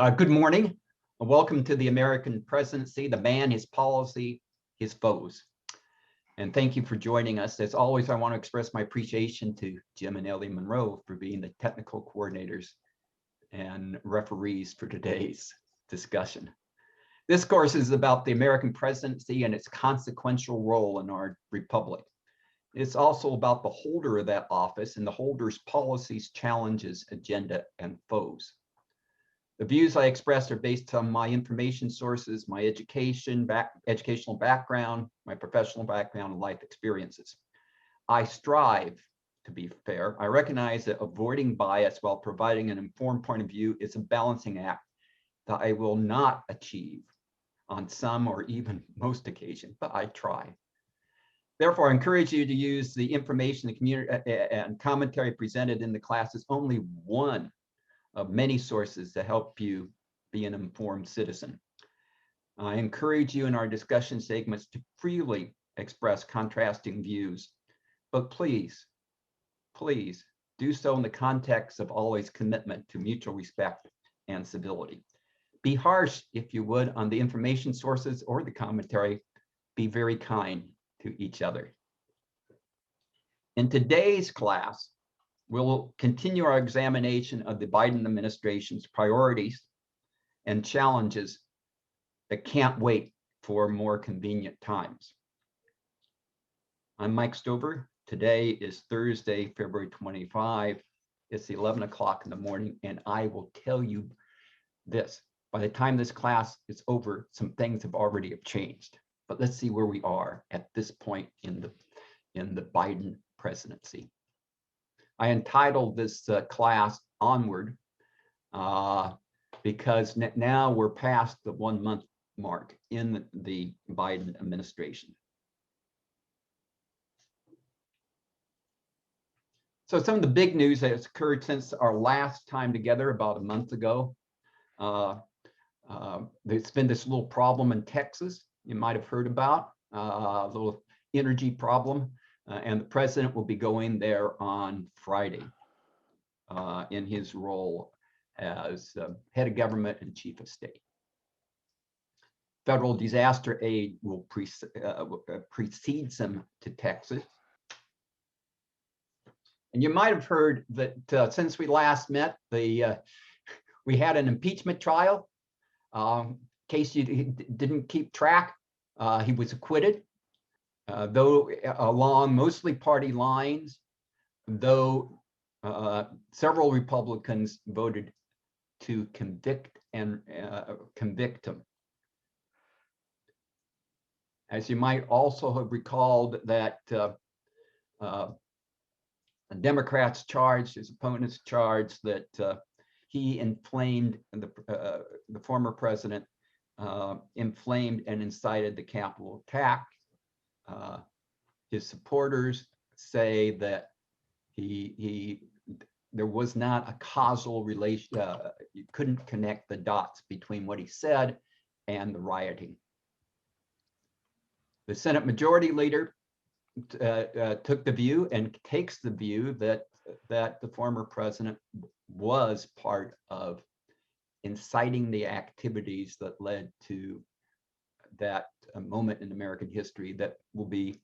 Good morning. Welcome to the American Presidency, the man, his policy, his foes. And thank you for joining us. As always, I want to express my appreciation to Jim and Ellie Monroe for being the technical coordinators and referees for today's discussion. This course is about the American presidency and its consequential role in our republic. It's also about the holder of that office and the holder's policies, challenges, agenda, and foes. The views I express are based on my information sources, my educational background, my professional background, and life experiences. I strive to be fair. I recognize that avoiding bias while providing an informed point of view is a balancing act that I will not achieve on some or even most occasions, but I try. Therefore, I encourage you to use the information, the community and commentary presented in the class as only one of many sources to help you be an informed citizen. I encourage you in our discussion segments to freely express contrasting views, but please do so in the context of always commitment to mutual respect and civility. Be harsh, if you would, on the information sources or the commentary. Be very kind to each other. In today's class, we'll continue our examination of the Biden administration's priorities and challenges that can't wait for more convenient times. I'm Mike Stover. Today is Thursday, February 25. It's 11 o'clock in the morning, and I will tell you this. By the time this class is over, some things have already changed. But let's see where we are at this point in the Biden presidency. I entitled this class Onward because now we're past the 1 month mark in the Biden administration. So some of the big news that has occurred since our last time together about a month ago. There's been this little problem in Texas you might have heard about, a little energy problem. And the president will be going there on Friday in his role as head of government and chief of state. Federal disaster aid will precedes him to Texas. And you might have heard that since we last met, we had an impeachment trial. In case you didn't keep track, he was acquitted. Though along mostly party lines, though several Republicans voted to convict him. As you might also have recalled that the Democrats charged, his opponents charged that he inflamed, the former president inflamed and incited the Capitol attack. His supporters say that there was not a causal relation. You couldn't connect the dots between what he said and the rioting. The Senate Majority Leader took the view and takes the view that the former president was part of inciting the activities that led to that a moment in American history that will be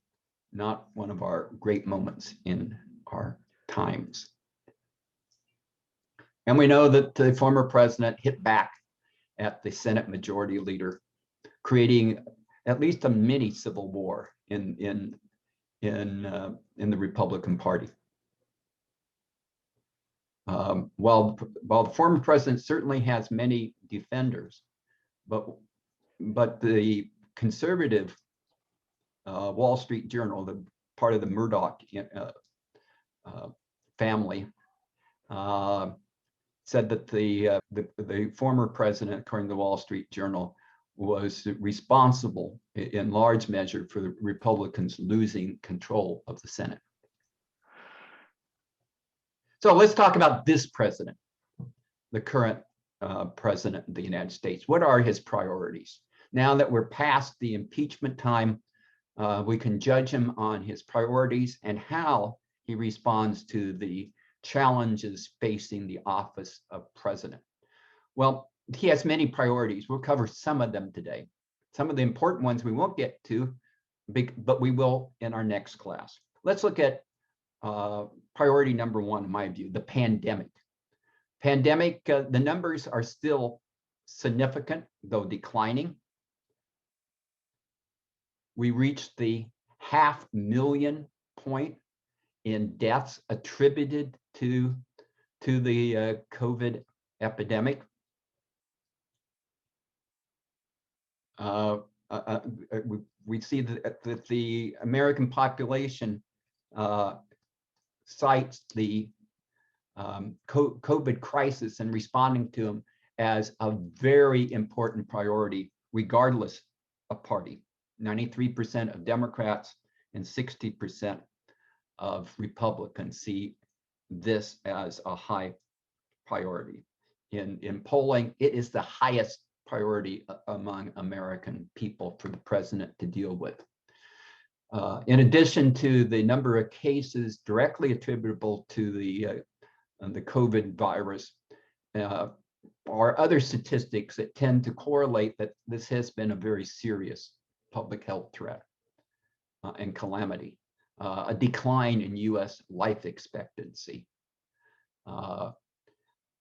not one of our great moments in our times. And we know that the former president hit back at the Senate Majority Leader, creating at least a mini civil war in the Republican Party. While the former president certainly has many defenders, but the conservative Wall Street Journal, the part of the Murdoch family, said that the former president, according to the Wall Street Journal, was responsible in large measure for the Republicans losing control of the Senate. So let's talk about this president, the current president of the United States. What are his priorities? Now that we're past the impeachment time, we can judge him on his priorities and how he responds to the challenges facing the office of president. Well, he has many priorities. We'll cover some of them today. Some of the important ones we won't get to, but we will in our next class. Let's look at priority number one, in my view, the pandemic. Pandemic, the numbers are still significant, though declining. We reached the 500,000 point in deaths attributed to the COVID epidemic. We see that the American population cites the COVID crisis and responding to them as a very important priority, regardless of party. 93% of Democrats and 60% of Republicans see this as a high priority. In polling, it is the highest priority among American people for the president to deal with. In addition to the number of cases directly attributable to the COVID virus, are other statistics that tend to correlate that this has been a very serious public health threat and calamity. A decline in US life expectancy,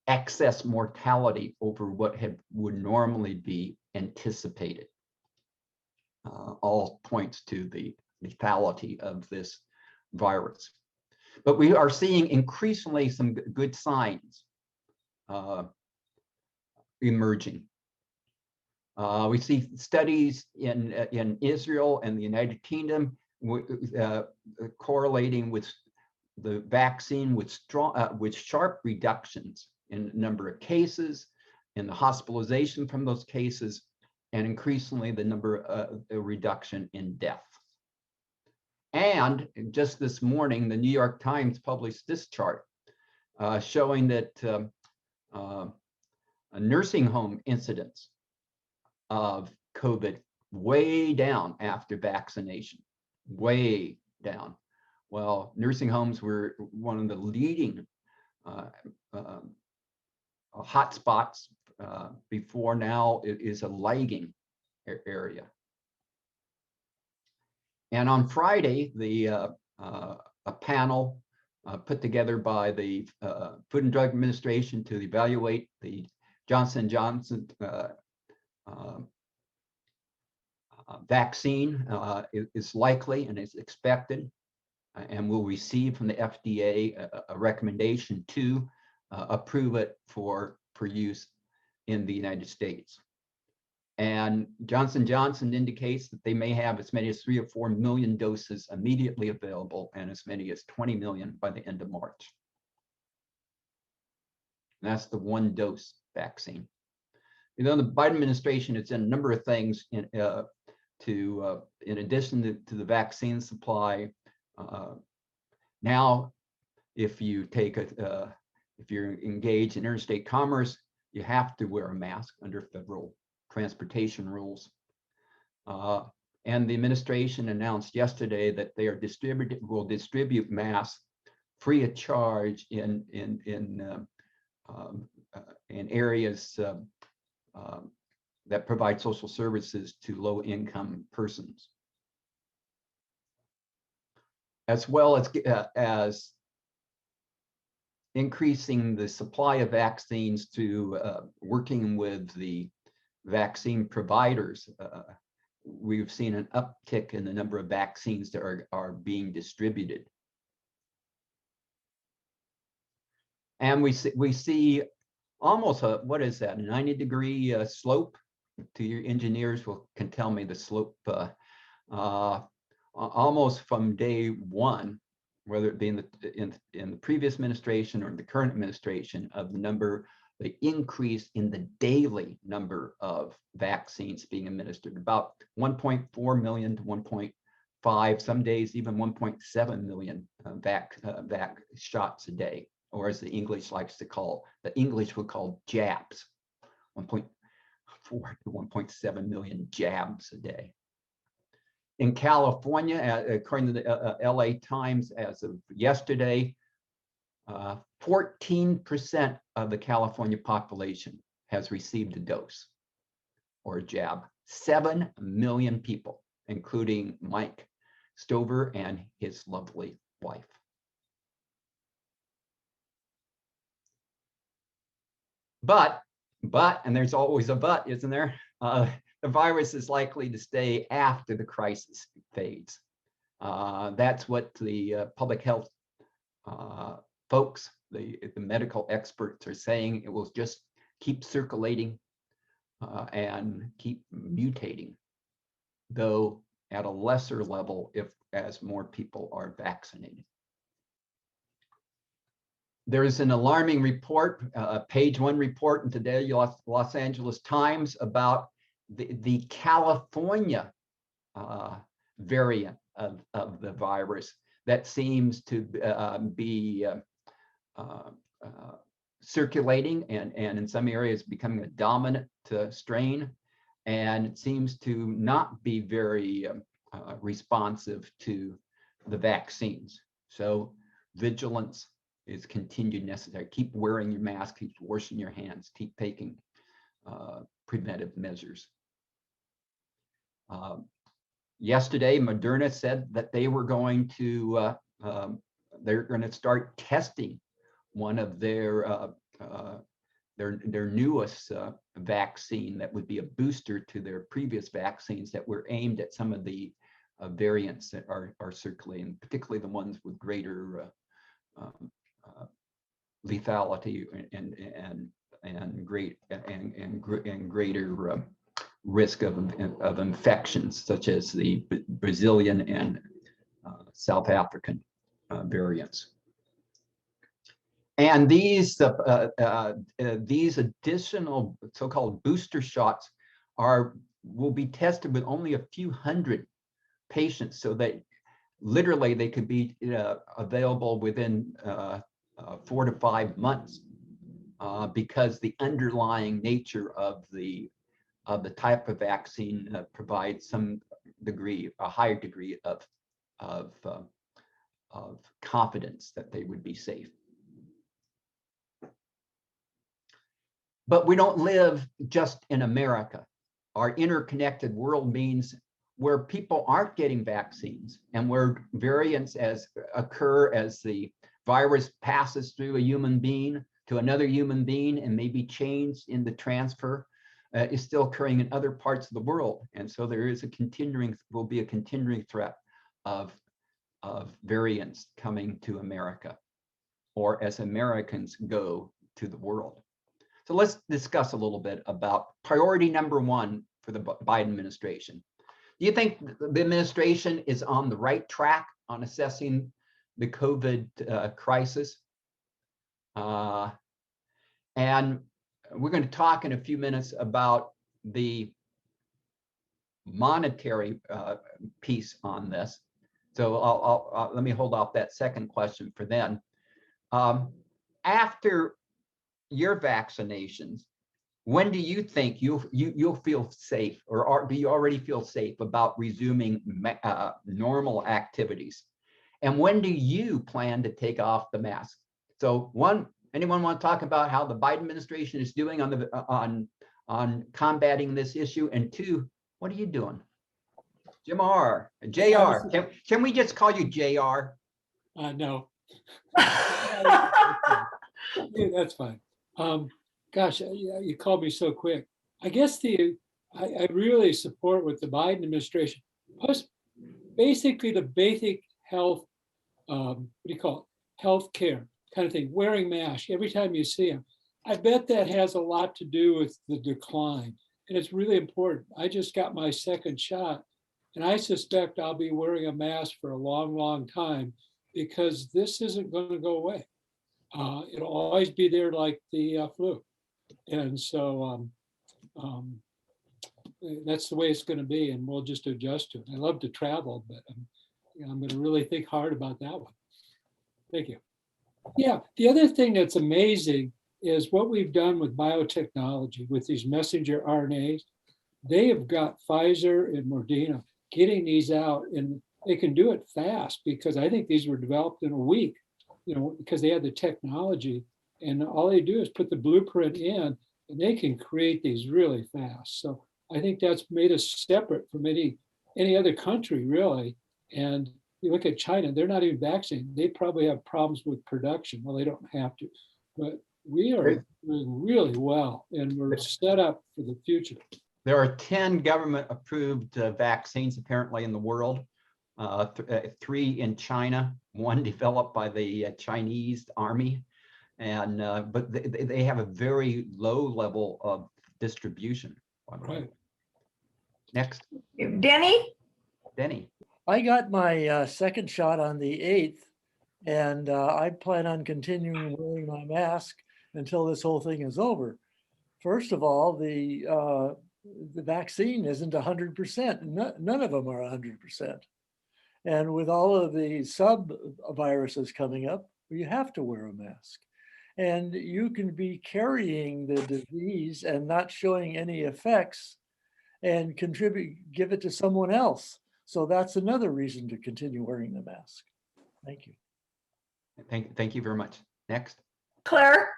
excess mortality over what would normally be anticipated. All points to the lethality of this virus. But we are seeing increasingly some good signs emerging. We see studies in Israel and the United Kingdom correlating with the vaccine with sharp reductions in the number of cases, in the hospitalization from those cases, and increasingly the number of reduction in death. And just this morning, the New York Times published this chart showing that a nursing home incidence of COVID way down after vaccination, way down. Well, nursing homes were one of the leading hotspots before. Now it is a lagging area. And on Friday, a panel put together by the Food and Drug Administration to evaluate the Johnson & Johnson vaccine is likely and is expected and will receive from the FDA a recommendation to approve it for use in the United States. And Johnson & Johnson indicates that they may have as many as 3 or 4 million doses immediately available and as many as 20 million by the end of March. And that's the one dose vaccine. You know, the Biden administration has done a number of things in addition to the vaccine supply. Now, if you take if you're engaged in interstate commerce, you have to wear a mask under federal transportation rules. And the administration announced yesterday that they will distribute masks free of charge in areas that provide social services to low-income persons, as well as increasing the supply of vaccines through working with the vaccine providers. We've seen an uptick in the number of vaccines that are being distributed. And we see almost a, what is that, a 90-degree slope? To your engineers can tell me the slope almost from day one, whether it be in the previous administration or the current administration, of the increase in the daily number of vaccines being administered, about 1.4 million to 1.5, some days even 1.7 million vac shots a day, or as the English likes to call, the English would call jabs, 1.4 to 1.7 million jabs a day. In California, according to the LA Times, as of yesterday, 14% of the California population has received a dose or a jab. 7 million people, including Mike Stover and his lovely wife. But, and there's always a but, isn't there? The virus is likely to stay after the crisis fades. That's what the public health folks, the medical experts are saying. It will just keep circulating and keep mutating, though at a lesser level as more people are vaccinated. There is an alarming report, page 1 report in today's Los Angeles Times about the California variant of the virus that seems to be circulating and in some areas becoming a dominant strain, and it seems to not be very responsive to the vaccines. So vigilance is continued necessary. Keep wearing your mask, keep washing your hands, keep taking preventive measures. Yesterday, Moderna said that they were going to start testing one of their newest vaccine that would be a booster to their previous vaccines that were aimed at some of the variants that are circulating, particularly the ones with greater lethality and greater risk of infections, such as the Brazilian and South African variants. And these additional so-called booster shots will be tested with only a few hundred patients, so that literally they could be available within 4 to 5 months, because the underlying nature of the type of vaccine provides a higher degree of confidence that they would be safe. But we don't live just in America. Our interconnected world means where people aren't getting vaccines and where variants occur as the virus passes through a human being to another human being and may be changed in the transfer, is still occurring in other parts of the world. And so there is will be a continuing threat of variants coming to America, or as Americans go to the world. So let's discuss a little bit about priority number 1 for the Biden administration. Do you think the administration is on the right track on assessing the COVID crisis? And we're going to talk in a few minutes about the monetary piece on this. So I'll let me hold off that second question for then. After your vaccinations, when do you think you'll feel safe, or do you already feel safe about resuming normal activities? And when do you plan to take off the mask? So anyone want to talk about how the Biden administration is doing on combating this issue? And 2, what are you doing? JR. Can we just call you JR? No. Yeah, that's fine. Gosh, you called me so quick. I guess I really support what the Biden administration, plus basically the basic health, health care kind of thing, wearing masks every time you see them. I bet that has a lot to do with the decline, and it's really important. I just got my second shot, and I suspect I'll be wearing a mask for a long, long time, because this isn't going to go away. It'll always be there like the flu. And so that's the way it's going to be, and we'll just adjust to it. I love to travel, but I'm going to really think hard about that one. Thank you. Yeah, the other thing that's amazing is what we've done with biotechnology, with these messenger RNAs. They have got Pfizer and Moderna getting these out, and they can do it fast, because I think these were developed in a week, because they had the technology, and all they do is put the blueprint in, and they can create these really fast. So I think that's made us separate from any other country, really. And you look at China, they're not even vaccinated. They probably have problems with production. Well, they don't have to, but we are doing really well, and we're set up for the future. There are 10 government-approved vaccines apparently in the world, 3 in China, 1 developed by the Chinese army, and but they have a very low level of distribution. Right. Next. Denny? Denny. I got my second shot on the 8th, and I plan on continuing wearing my mask until this whole thing is over. First of all, the vaccine isn't 100%. None of them are 100%. And with all of the sub-viruses coming up, you have to wear a mask. And you can be carrying the disease and not showing any effects and give it to someone else. So that's another reason to continue wearing the mask. Thank you. Thank you very much. Next. Claire?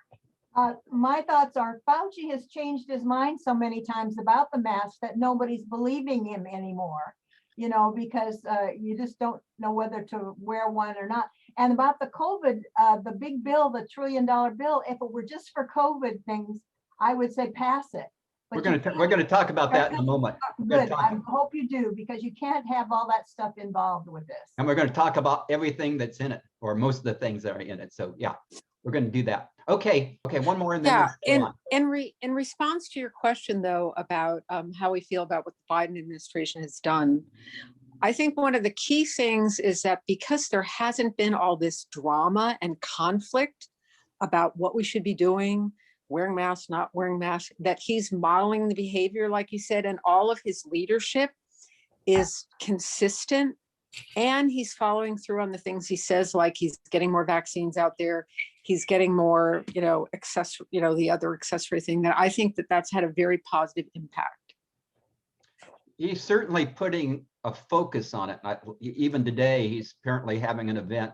My thoughts are Fauci has changed his mind so many times about the mask that nobody's believing him anymore, you know, because you just don't know whether to wear one or not. And about the COVID, the big bill, the $1 trillion bill, if it were just for COVID things, I would say pass it. But We're gonna talk about that in a moment. Good. I hope you do, because you can't have all that stuff involved with this. And we're going to talk about everything that's in it, or most of the things that are in it. So yeah, we're going to do that. Okay, one more. And then in response to your question, though, about how we feel about what the Biden administration has done, I think one of the key things is that because there hasn't been all this drama and conflict about what we should be doing, wearing masks, not wearing masks, that he's modeling the behavior, like you said, and all of his leadership is consistent, and he's following through on the things he says, like he's getting more vaccines out there. He's getting more, the other accessory thing, that I think that's had a very positive impact. He's certainly putting a focus on it. Even today, he's apparently having an event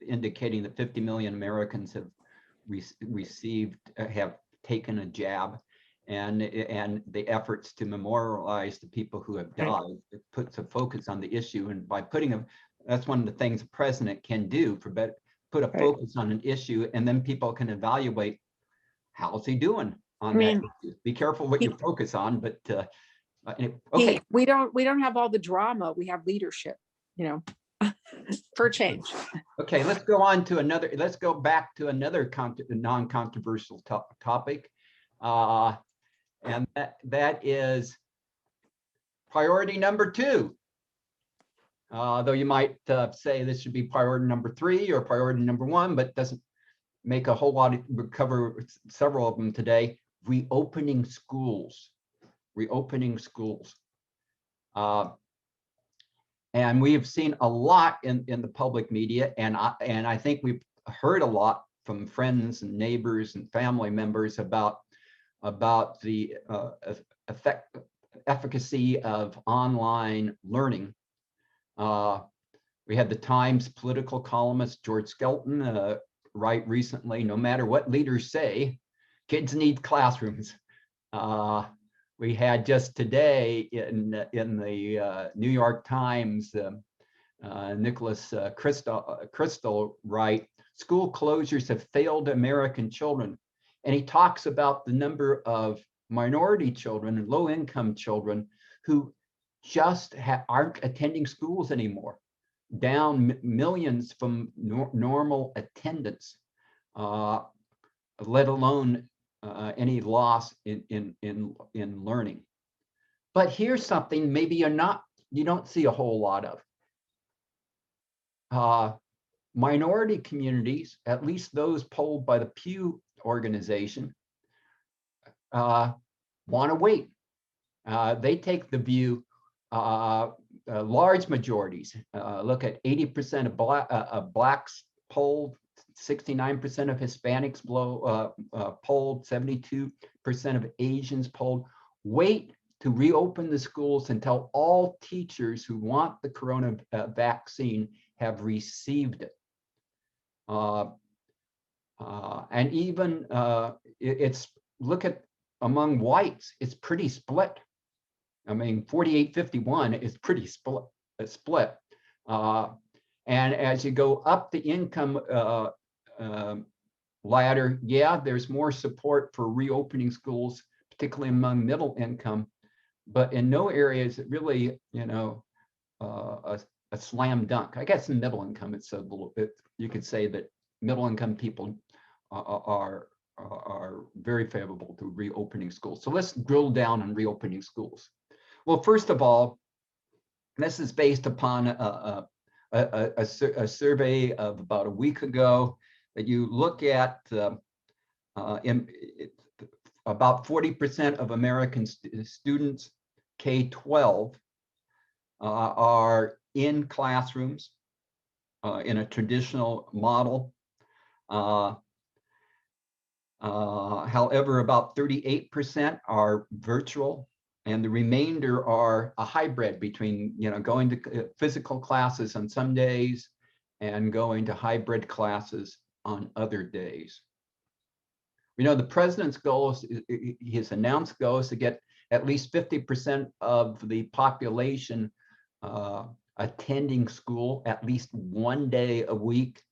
indicating that 50 million Americans have have taken a jab, and the efforts to memorialize the people who have died, it puts a focus on the issue. And by putting that's one of the things the president can do, put a focus on an issue, and then people can evaluate how's he doing on that issue. Be careful what you focus on, but okay. We don't have all the drama. We have leadership, for change. Okay, let's go on to another. Let's go back to another non-controversial topic, and that is priority number 2. Though you might say this should be priority number 3 or priority number 1, but doesn't make a whole lot. We'll cover several of them today. Reopening schools. And we have seen a lot in the public media, and I think we've heard a lot from friends and neighbors and family members about the efficacy of online learning. We had the Times political columnist George Skelton write recently, no matter what leaders say, kids need classrooms. We had just today in the New York Times, Nicholas Crystal write, school closures have failed American children. And he talks about the number of minority children and low-income children who just aren't attending schools anymore, down millions from normal attendance, let alone any loss in learning. But here's something maybe you don't see a whole lot of. Minority communities, at least those polled by the Pew organization, want to wait. They take the view, large majorities, look at 80% of blacks polled, 69% of Hispanics polled, 72% of Asians polled, wait to reopen the schools until all teachers who want the corona vaccine have received it. And even look at among whites, it's pretty split. I mean, 48-51 is pretty split. And as you go up the income ladder, yeah, there's more support for reopening schools, particularly among middle income, but in no area is it really, a slam dunk. I guess in middle income, it's a little bit, you could say that middle income people are very favorable to reopening schools. So let's drill down on reopening schools. Well, first of all, this is based upon a survey of about a week ago that you look at about 40% of American students K-12 are in classrooms in a traditional model. However, about 38% are virtual, and the remainder are a hybrid between, going to physical classes on some days and going to hybrid classes on other days. The president's goal is, his announced goal is to get at least 50% of the population attending school at least one day a week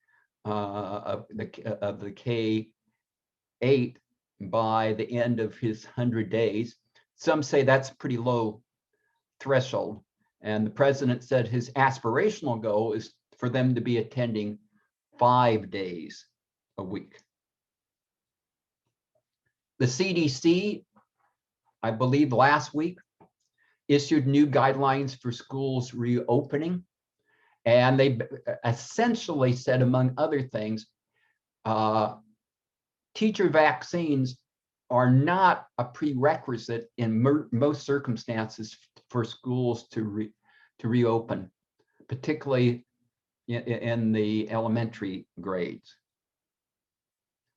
of the K-8 by the end of his 100 days. Some say that's a pretty low threshold. And the president said his aspirational goal is for them to be attending 5 days a week. The CDC, I believe last week, issued new guidelines for schools reopening. And they essentially said, among other things, teacher vaccines are not a prerequisite in most circumstances for schools to reopen, particularly in the elementary grades.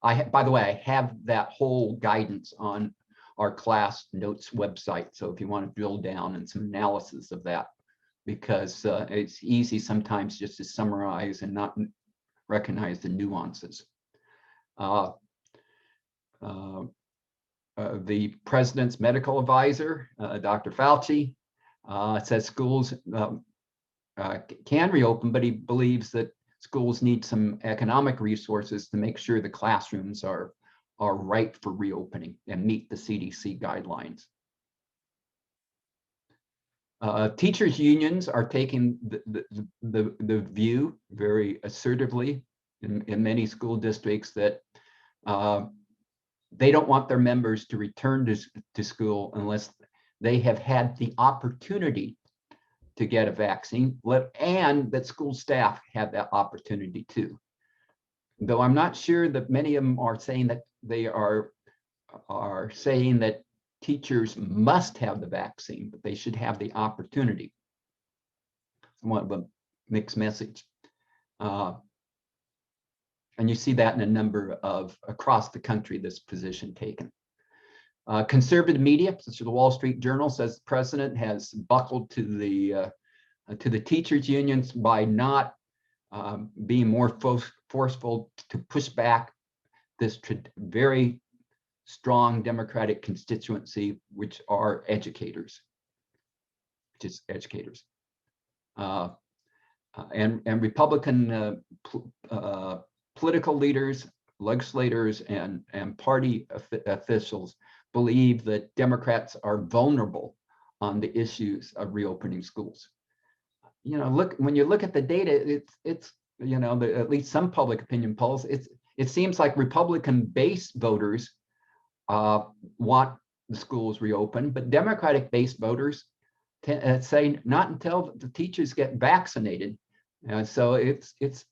By the way, I have that whole guidance on our class notes website. So if you want to drill down and some analysis of that, because it's easy sometimes just to summarize and not recognize the nuances. The president's medical advisor, Dr. Fauci, says schools can reopen, but he believes that schools need some economic resources to make sure the classrooms are right for reopening and meet the CDC guidelines. Teachers' unions are taking the view very assertively in many school districts that they don't want their members to return to school unless they have had the opportunity to get a vaccine, and that school staff have that opportunity too. Though I'm not sure that many of them are saying that they are saying that teachers must have the vaccine, but they should have the opportunity. Somewhat of a mixed message. And you see that in a number of across the country, this position taken. Conservative media, such as the Wall Street Journal, says the president has buckled to the teachers' unions by not being more forceful to push back this very strong Democratic constituency, which are educators, and Republican political leaders, legislators, and party officials believe that Democrats are vulnerable on the issues of reopening schools. When you look at the data, it's at least some public opinion polls, it seems like Republican-based voters want the schools reopened, but Democratic-based voters say not until the teachers get vaccinated. So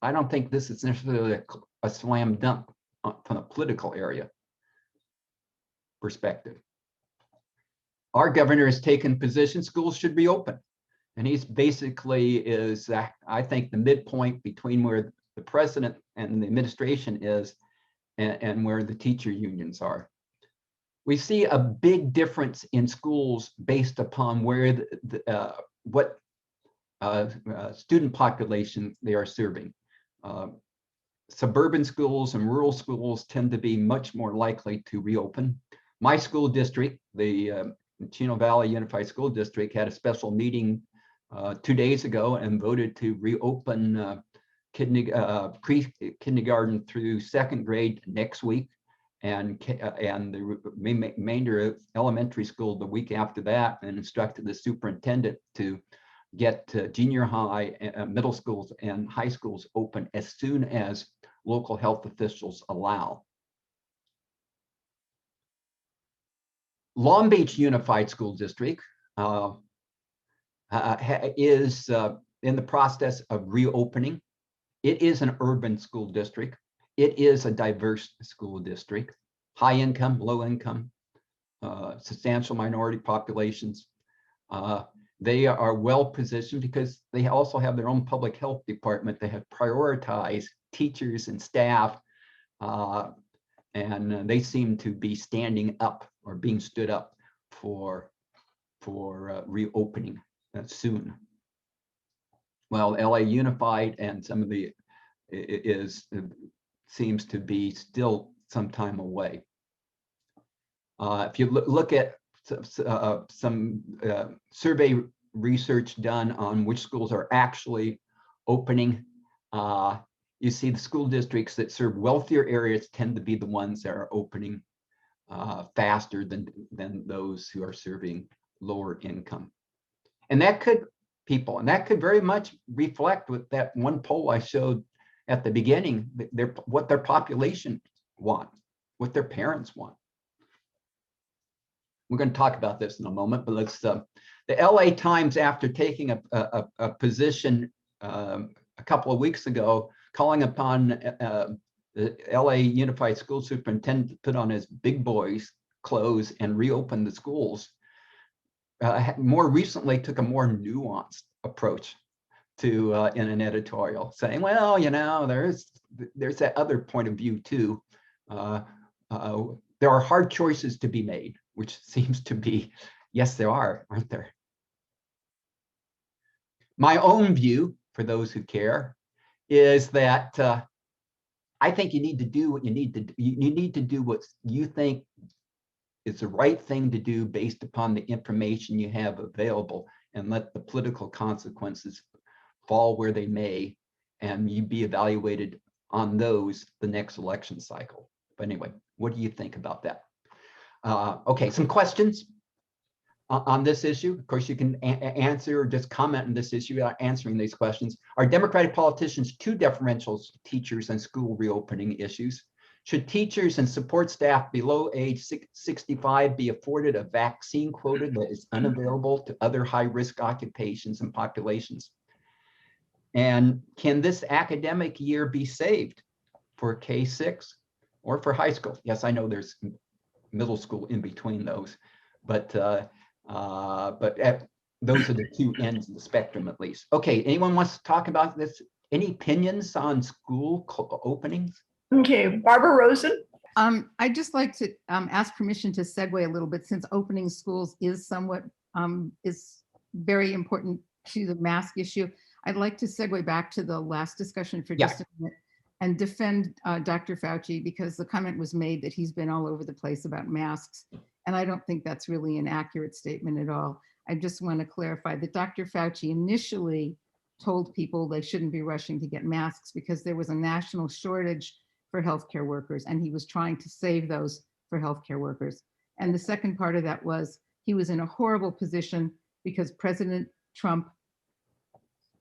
I don't think this is necessarily a slam dunk from a political area perspective. Our governor has taken position schools should reopen. And he's basically is, I think, the midpoint between where the president and the administration is and where the teacher unions are. We see a big difference in schools based upon where what student population they are serving. Suburban schools and rural schools tend to be much more likely to reopen. My school district, the Chino Valley Unified School District, had a special meeting 2 days ago and voted to reopen pre-kindergarten through 2nd grade next week, and the remainder of elementary school the week after that, and instructed the superintendent to get junior high, middle schools and high schools open as soon as local health officials allow. Long Beach Unified School District is in the process of reopening. It is an urban school district. It is a diverse school district, high income, low income, substantial minority populations. They are well positioned because they also have their own public health department. They have prioritized teachers and staff, and they seem to be standing up or being stood up for reopening soon. Well, LA Unified and some of the seems to be still some time away. If you look at some survey research done on which schools are actually opening, you see the school districts that serve wealthier areas tend to be the ones that are opening faster than those who are serving lower income. And that could very much reflect with that one poll I showed at the beginning, what their population want, what their parents want. We're going to talk about this in a moment, but let's, the LA Times, after taking a position a couple of weeks ago, calling upon the LA Unified School Superintendent to put on his big boys clothes and reopen the schools, more recently took a more nuanced approach to in an editorial, saying, well, you know, there's that other point of view too. There are hard choices to be made, which seems to be, yes, there are, aren't there? My own view, for those who care, is that I think you need to do what you need to do what you think is the right thing to do based upon the information you have available, and let the political consequences fall where they may, and you be evaluated on those the next election cycle. But anyway, what do you think about that? Okay, some questions on this issue. Of course, you can answer or just comment on this issue without answering these questions. Are Democratic politicians too deferential to teachers and school reopening issues? Should teachers and support staff below age 65 be afforded a vaccine quota that is unavailable to other high-risk occupations and populations? And can this academic year be saved for K-6 or for high school? Yes, I know there's middle school in between those, but those are the two ends of the spectrum, at least. Okay, anyone wants to talk about this? Any opinions on school openings? Okay, Barbara Rosen. I'd just like to ask permission to segue a little bit, since opening schools is somewhat is very important to the mask issue. I'd like to segue back to the last discussion for just a minute and defend Dr. Fauci, because the comment was made that he's been all over the place about masks. And I don't think that's really an accurate statement at all. I just want to clarify that Dr. Fauci initially told people they shouldn't be rushing to get masks because there was a national shortage for healthcare workers, and he was trying to save those for healthcare workers. And the second part of that was he was in a horrible position because President Trump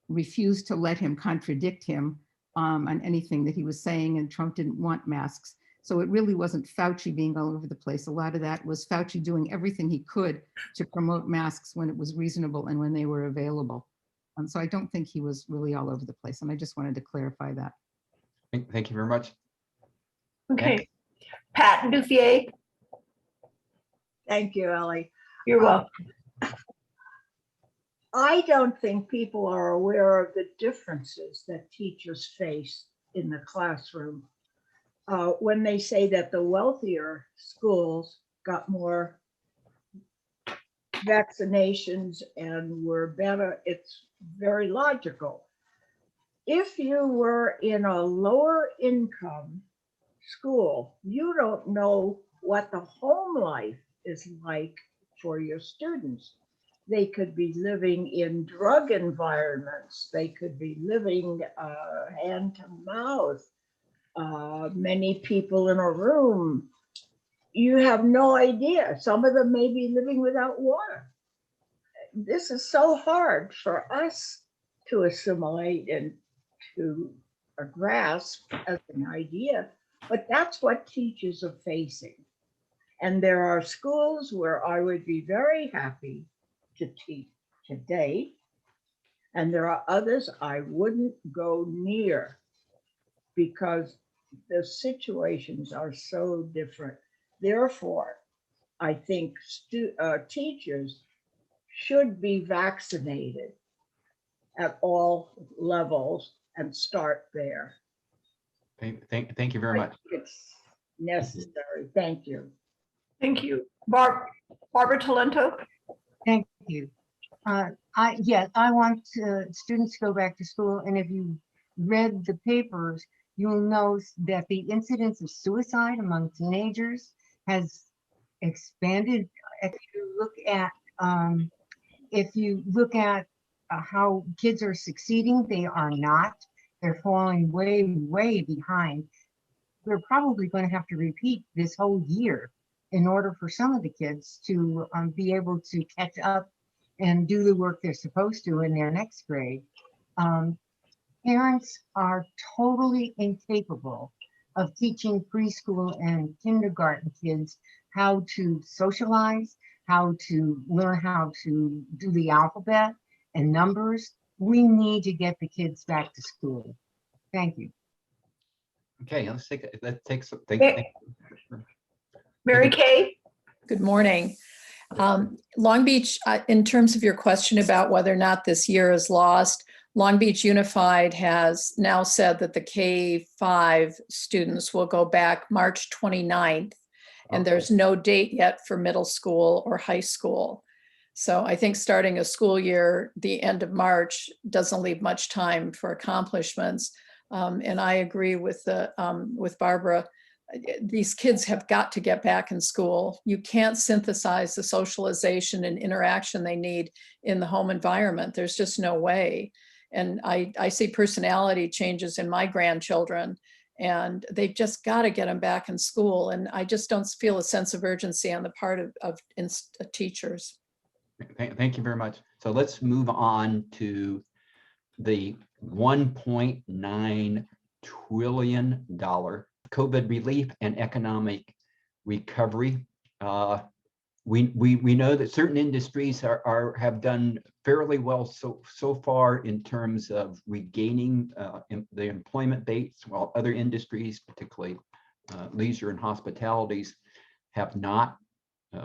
refused to let him contradict him on anything that he was saying, and Trump didn't want masks. So it really wasn't Fauci being all over the place. A lot of that was Fauci doing everything he could to promote masks when it was reasonable and when they were available. So I don't think he was really all over the place. And I just wanted to clarify that. Thank you very much. Okay, Pat Dufier. Thank you, Ellie. You're welcome. I don't think people are aware of the differences that teachers face in the classroom. When they say that the wealthier schools got more vaccinations and were better, it's very logical. If you were in a lower income school, you don't know what the home life is like for your students. They could be living in drug environments. They could be living hand to mouth. Many people in a room. You have no idea. Some of them may be living without water. This is so hard for us to assimilate and to grasp as an idea, but that's what teachers are facing. And there are schools where I would be very happy to teach today, and there are others I wouldn't go near because the situations are so different. Therefore, I think teachers should be vaccinated at all levels and start there. Thank you very much. It's necessary. Thank you. Thank you. Barbara Talento? Thank you. Yes, I want students to go back to school, and if you read the papers, you'll know that the incidence of suicide among teenagers has expanded. If you look at how kids are succeeding, they are not. They're falling way, way behind. We're probably going to have to repeat this whole year in order for some of the kids to be able to catch up and do the work they're supposed to in their next grade. Parents are totally incapable of teaching preschool and kindergarten kids how to socialize, how to learn how to do the alphabet and numbers. We need to get the kids back to school. Thank you. Okay, let's take some. Mary Kay? Good morning. Long Beach, in terms of your question about whether or not this year is lost, Long Beach Unified has now said that the K-5 students will go back March 29th, and there's no date yet for middle school or high school. So I think starting a school year, the end of March, doesn't leave much time for accomplishments. And I agree with Barbara. These kids have got to get back in school. You can't synthesize the socialization and interaction they need in the home environment. There's just no way. And I see personality changes in my grandchildren, and they've just got to get them back in school. And I just don't feel a sense of urgency on the part of teachers. Thank you very much. So let's move on to the $1.9 trillion COVID relief and economic recovery. We know that certain industries have done fairly well so far in terms of regaining the employment base, while other industries, particularly leisure and hospitalities, have not.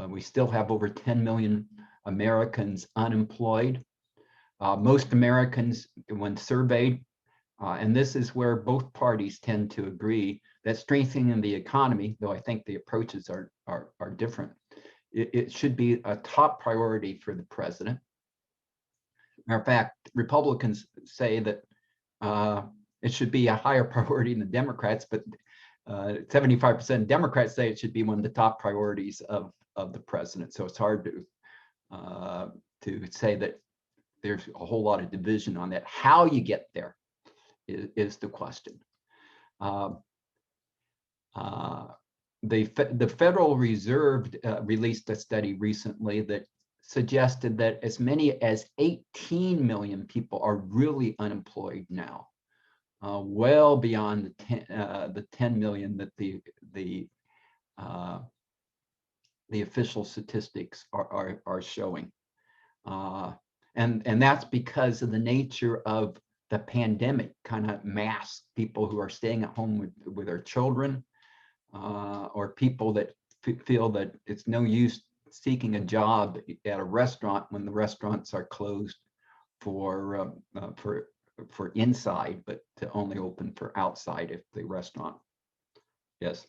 We still have over 10 million Americans unemployed. Most Americans, when surveyed, and this is where both parties tend to agree, that strengthening the economy, though I think the approaches are different, it should be a top priority for the president. Matter of fact, Republicans say that it should be a higher priority than the Democrats, but 75% Democrats say it should be one of the top priorities of the president. So it's hard to say that there's a whole lot of division on that. How you get there is the question. The Federal Reserve released a study recently that suggested that as many as 18 million people are really unemployed now, well beyond the 10 million that the official statistics are showing. And that's because of the nature of the pandemic kind of masked people who are staying at home with their children, or people that feel that it's no use seeking a job at a restaurant when the restaurants are closed for inside, but to only open for outside if the restaurant. Yes.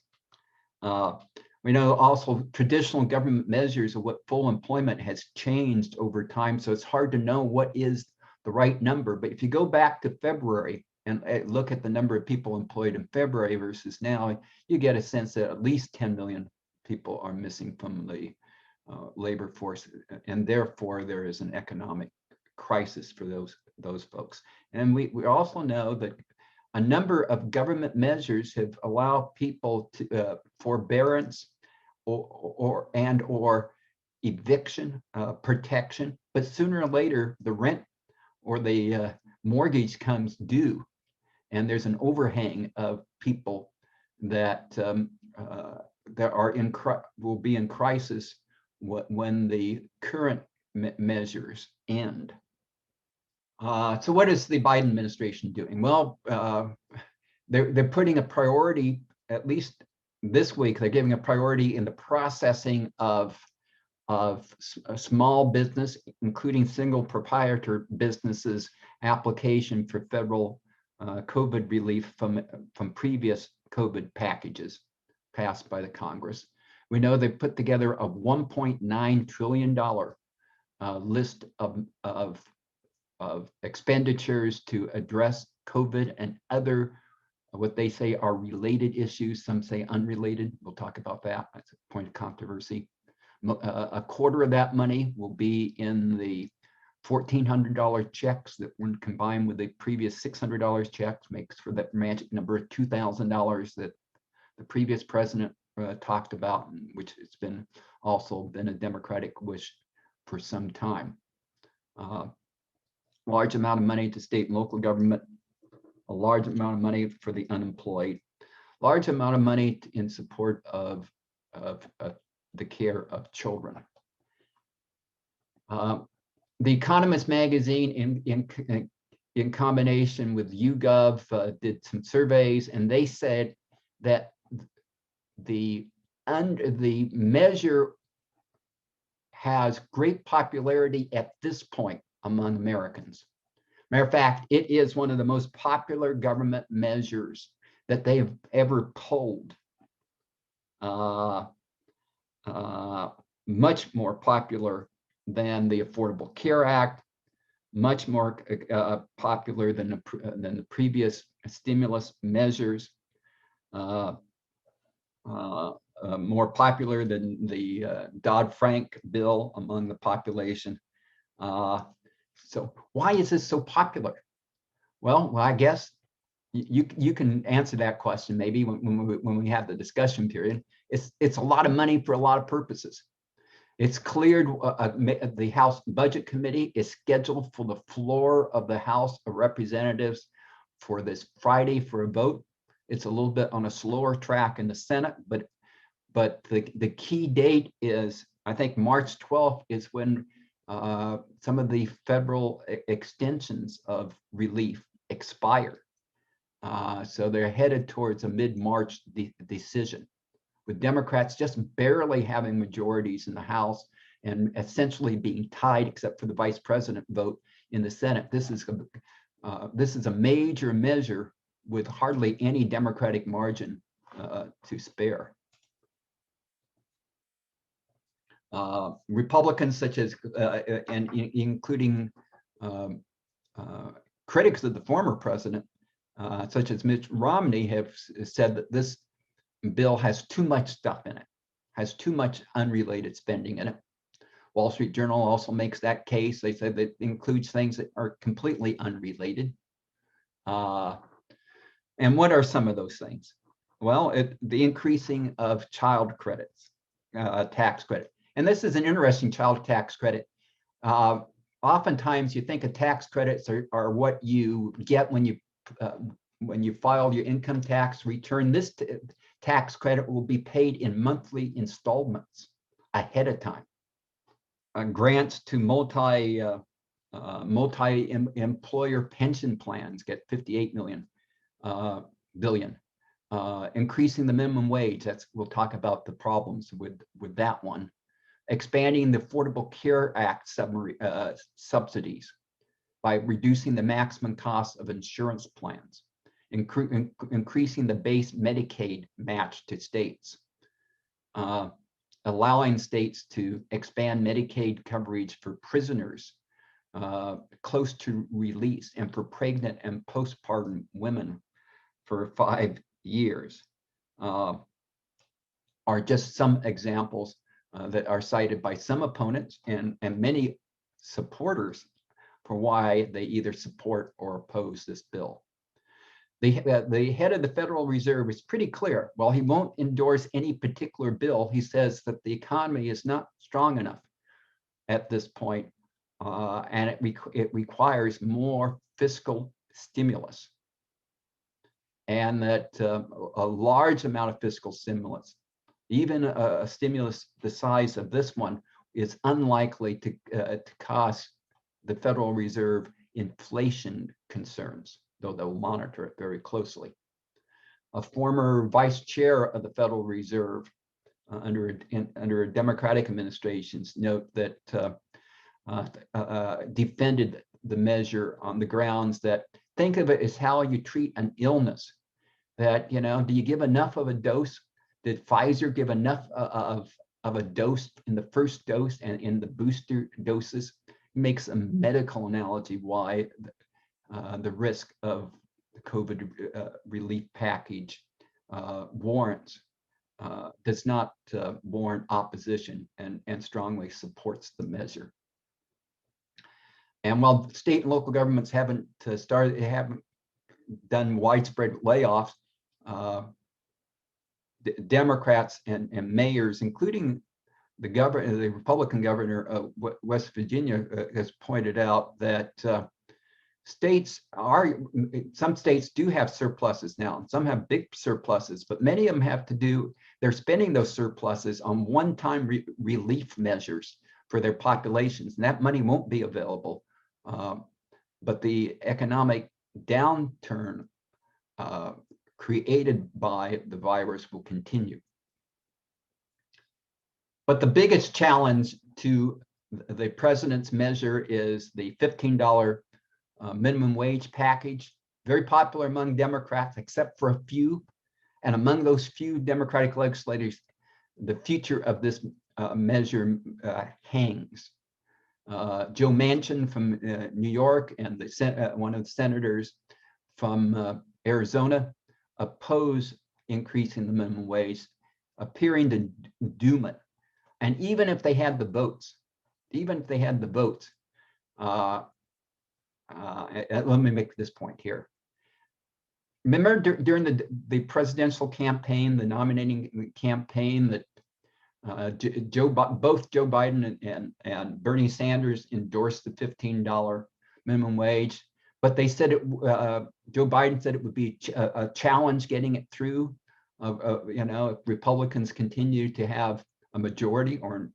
We know also traditional government measures of what full employment has changed over time, so it's hard to know what is the right number. But if you go back to February and look at the number of people employed in February versus now, you get a sense that at least 10 million people are missing from the labor force, and therefore there is an economic crisis for those folks. And we also know that a number of government measures have allowed people to forbearance or eviction protection, but sooner or later the rent or the mortgage comes due, and there's an overhang of people that will be in crisis when the current measures end. So what is the Biden administration doing? Well, they're putting a priority, at least this week, they're giving a priority in the processing of a small business, including single proprietor businesses, application for federal COVID relief from previous COVID packages passed by the Congress. We know they put together a $1.9 trillion list of expenditures to address COVID and other what they say are related issues. Some say unrelated. We'll talk about that. That's a point of controversy. A quarter of that money will be in the $1,400 checks that, when combined with the previous $600 checks, makes for that magic number of $2,000 that the previous president talked about, which has been also been a Democratic wish for some time. Large amount of money to state and local government, a large amount of money for the unemployed, large amount of money in support of the care of children. The Economist magazine, in combination with YouGov, did some surveys, and they said that the measure has great popularity at this point among Americans. Matter of fact, it is one of the most popular government measures that they have ever polled. Much more popular than the Affordable Care Act, much more popular than the previous stimulus measures, more popular than the Dodd-Frank bill among the population. So why is this so popular? Well, I guess you can answer that question maybe when we have the discussion period. It's a lot of money for a lot of purposes. It's cleared. The House Budget Committee is scheduled for the floor of the House of Representatives for this Friday for a vote. It's a little bit on a slower track in the Senate, but the key date is, I think, March 12th is when some of the federal extensions of relief expire. So they're headed towards a mid-March decision, with Democrats just barely having majorities in the House and essentially being tied, except for the vice president vote in the Senate. This is a major measure with hardly any Democratic margin to spare. Republicans, such as and including critics of the former president, such as Mitt Romney, have said that this bill has too much stuff in it, has too much unrelated spending in it. Wall Street Journal also makes that case. They said that it includes things that are completely unrelated. And what are some of those things? Well, the increasing of child credits, tax credit. And this is an interesting child tax credit. Oftentimes you think of tax credits are what you get when you file your income tax return. This tax credit will be paid in monthly installments ahead of time. Grants to multi-employer pension plans get 58 billion. Increasing the minimum wage, we'll talk about the problems with that one. Expanding the Affordable Care Act subsidies by reducing the maximum cost of insurance plans, increasing the base Medicaid match to states, allowing states to expand Medicaid coverage for prisoners close to release and for pregnant and postpartum women for 5 years. are just some examples that are cited by some opponents and many supporters for why they either support or oppose this bill. The head of the Federal Reserve is pretty clear. While he won't endorse any particular bill, he says that the economy is not strong enough at this point, and it requires more fiscal stimulus, and that a large amount of fiscal stimulus, even a stimulus the size of this one, is unlikely to cause the Federal Reserve inflation concerns, though they'll monitor it very closely. A former vice chair of the Federal Reserve under a Democratic administrations note that defended the measure on the grounds that, think of it as how you treat an illness. That, you know, do you give enough of a dose? Did Pfizer give enough of a dose in the first dose and in the booster doses? Makes a medical analogy why the risk of the COVID relief package does not warrant opposition and strongly supports the measure. And while state and local governments haven't done widespread layoffs, Democrats and mayors, including the Republican governor of West Virginia, has pointed out that some states do have surpluses now, and some have big surpluses, but many of them they're spending those surpluses on one-time relief measures for their populations, and that money won't be available. But the economic downturn created by the virus will continue. But the biggest challenge to the president's measure is the $15 minimum wage package, very popular among Democrats, except for a few. And among those few Democratic legislators, the future of this measure hangs. Joe Manchin from New York and one of the senators from Arizona oppose increasing the minimum wage, appearing to doom it. And even if they had the votes, let me make this point here. Remember during the presidential campaign, the nominating campaign, that both Joe Biden and Bernie Sanders endorsed the $15 minimum wage, but they said Joe Biden said it would be a challenge getting it through. If Republicans continue to have a majority, or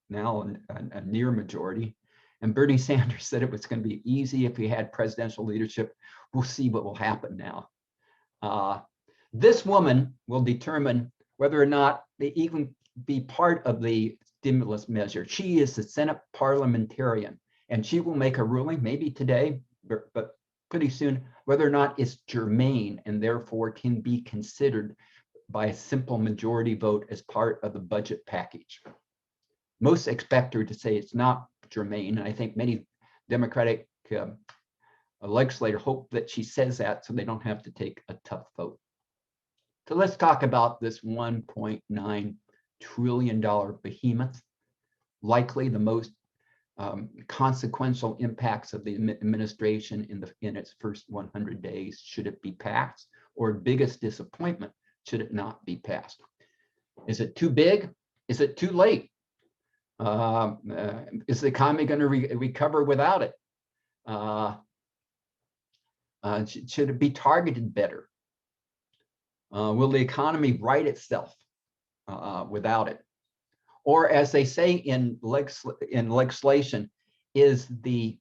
now a near majority, and Bernie Sanders said it was going to be easy if he had presidential leadership. We'll see what will happen now. This woman will determine whether or not they even be part of the stimulus measure. She is the Senate parliamentarian, and she will make a ruling, maybe today, but pretty soon, whether or not it's germane and therefore can be considered by a simple majority vote as part of the budget package. Most expect her to say it's not germane, and I think many Democratic legislators hope that she says that so they don't have to take a tough vote. So let's talk about this $1.9 trillion behemoth, likely the most consequential impacts of the administration in its first 100 days, should it be passed, or biggest disappointment should it not be passed. Is it too big? Is it too late? Is the economy going to recover without it? Should it be targeted better? Will the economy right itself without it? Or, as they say in legislation, is the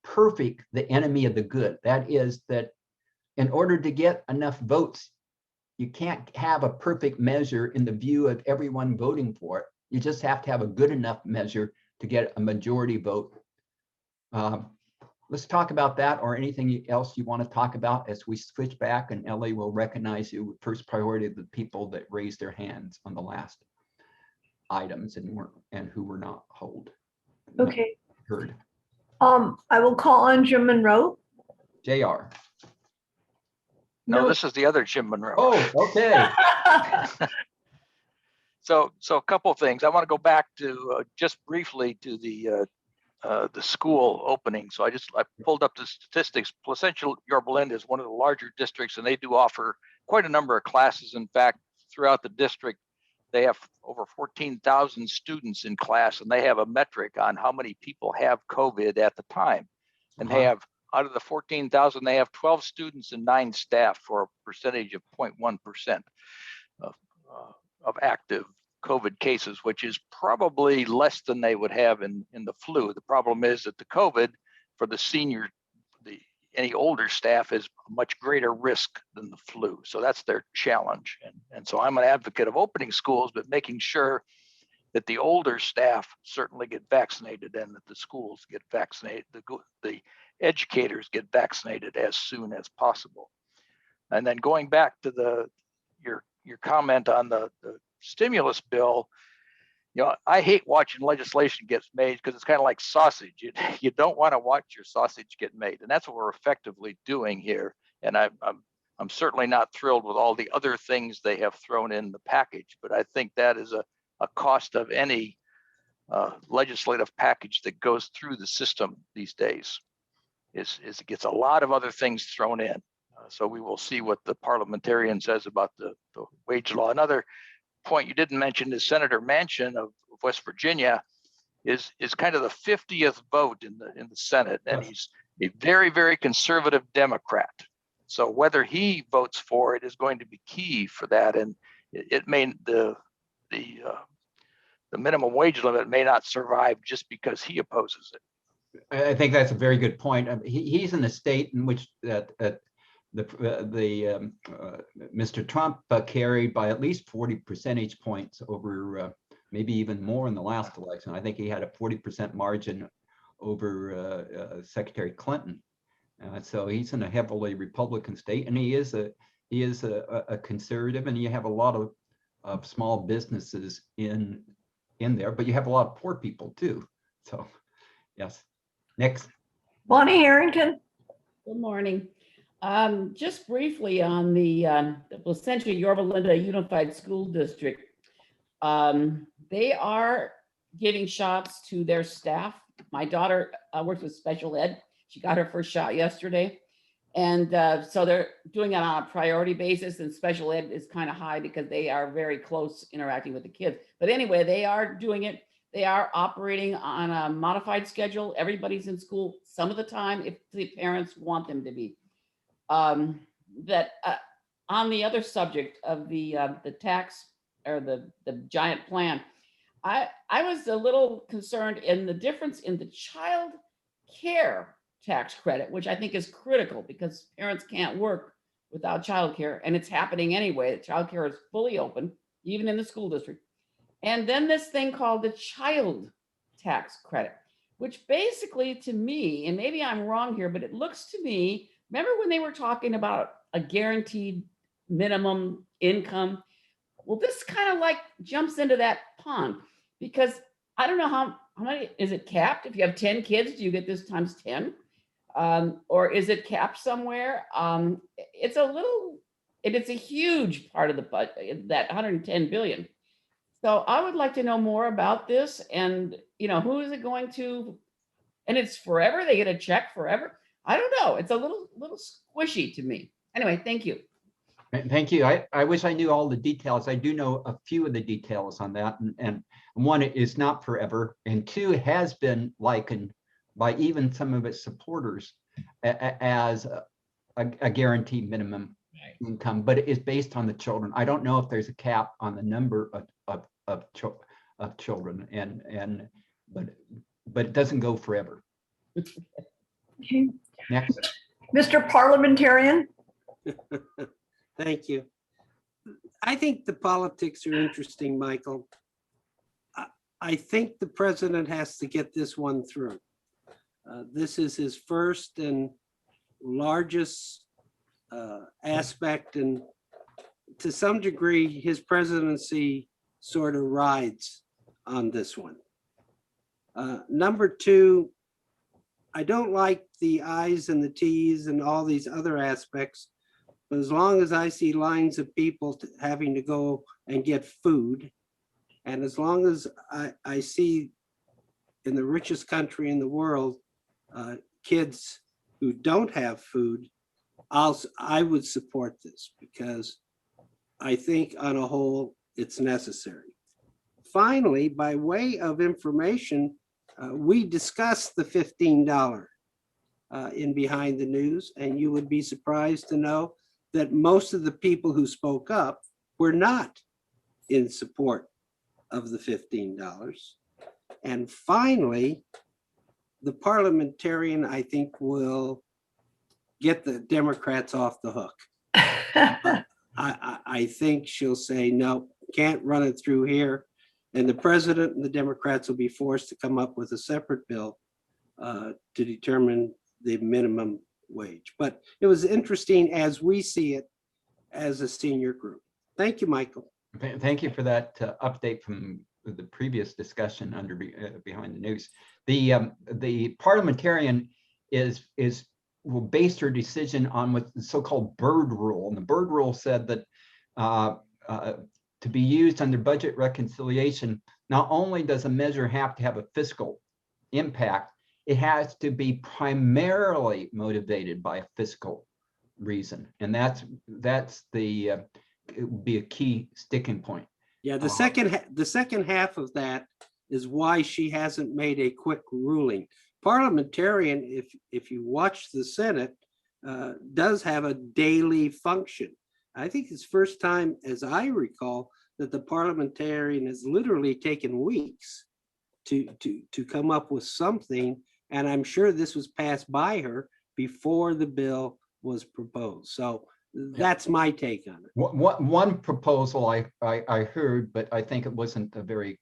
perfect the enemy of the good? That is, that in order to get enough votes, you can't have a perfect measure in the view of everyone voting for it. You just have to have a good enough measure to get a majority vote. Let's talk about that, or anything else you want to talk about as we switch back, and Ellie will recognize you with first priority of the people that raised their hands on the last items and who were not heard. I will call on Jim Monroe. JR. No, this is the other Jim Monroe. Oh, okay. So a couple of things. I want to go back to just briefly to the school opening. So I pulled up the statistics. Placentia Yorba Linda is one of the larger districts, and they do offer quite a number of classes. In fact, throughout the district, they have over 14,000 students in class, and they have a metric on how many people have COVID at the time. And they have, out of the 14,000, they have 12 students and 9 staff for a percentage of 0.1% of active COVID cases, which is probably less than they would have in the flu. The problem is that the COVID for the senior, any older staff is a much greater risk than the flu. So that's their challenge. And so I'm an advocate of opening schools, but making sure that the older staff certainly get vaccinated and that the schools get vaccinated, the educators get vaccinated as soon as possible. And then going back to your comment on the stimulus bill, you know, I hate watching legislation gets made because it's kind of like sausage. You don't want to watch your sausage get made, and that's what we're effectively doing here. And I'm certainly not thrilled with all the other things they have thrown in the package, but I think that is a cost of any legislative package that goes through the system these days. Is it gets a lot of other things thrown in. So we will see what the parliamentarian says about the wage law. Another point you didn't mention is Senator Manchin of West Virginia is kind of the 50th vote in the Senate, and he's a very, very conservative Democrat. So whether he votes for it is going to be key for that, and it may the minimum wage limit may not survive just because he opposes it. I think that's a very good point. He's in a state in which Mr. Trump carried by at least 40 percentage points over maybe even more in the last election. I think he had a 40% margin over Secretary Clinton. So he's in a heavily Republican state, and he is a conservative, and you have a lot of small businesses in there, but you have a lot of poor people too. So yes. Next. Bonnie Harrington. Good morning. Just briefly on the Placentia Yorba Linda Unified School District, they are giving shots to their staff. My daughter works with special ed. She got her first shot yesterday. And so they're doing it on a priority basis, and special ed is kind of high because they are very close interacting with the kids. But anyway, they are doing it. They are operating on a modified schedule. Everybody's in school some of the time if the parents want them to be. On the other subject of the tax or the giant plan, I was a little concerned in the difference in the child care tax credit, which I think is critical because parents can't work without child care, and it's happening anyway. The child care is fully open, even in the school district. And then this thing called the child tax credit, which basically to me, and maybe I'm wrong here, but it looks to me, remember when they were talking about a guaranteed minimum income? Well, this kind of like jumps into that pond because I don't know how many, is it capped? If you have 10 kids, do you get this times 10? Or is it capped somewhere? It's a huge part of the budget, that 110 billion. So I would like to know more about this, and who is it going to? And it's forever. They get a check forever. I don't know. It's a little squishy to me. Anyway, thank you. Thank you. I wish I knew all the details. I do know a few of the details on that, and one is not forever, and two has been likened by even some of its supporters as a guaranteed minimum income, but it is based on the children. I don't know if there's a cap on the number of children, but it doesn't go forever. Okay. Next. Mr. Parliamentarian. Thank you. I think the politics are interesting, Michael. I think the president has to get this one through. This is his first and largest aspect, and to some degree, his presidency sort of rides on this one. Number two, I don't like the I's and the T's and all these other aspects, but as long as I see lines of people having to go and get food, And as long as I see in the richest country in the world, kids who don't have food, I would support this because I think on a whole, it's necessary. Finally, by way of information, we discussed the $15 in Behind the News, and you would be surprised to know that most of the people who spoke up were not in support of the $15. And finally, the parliamentarian, I think, will get the Democrats off the hook. I think she'll say, no, can't run it through here. And the president and the Democrats will be forced to come up with a separate bill to determine the minimum wage. But it was interesting as we see it as a senior group. Thank you, Michael. Thank you for that update from the previous discussion under Behind the News. The parliamentarian will base her decision on what the so-called Byrd Rule. And the Byrd Rule said that to be used under budget reconciliation, not only does a measure have to have a fiscal impact, it has to be primarily motivated by a fiscal reason. And that's it would be a key sticking point. Yeah, the second half of that is why she hasn't made a quick ruling. Parliamentarian, if you watch the Senate, does have a daily function. I think it's first time, as I recall, that the parliamentarian has literally taken weeks to come up with something. And I'm sure this was passed by her before the bill was proposed. So that's my take on it. One proposal I heard, but I think it wasn't a very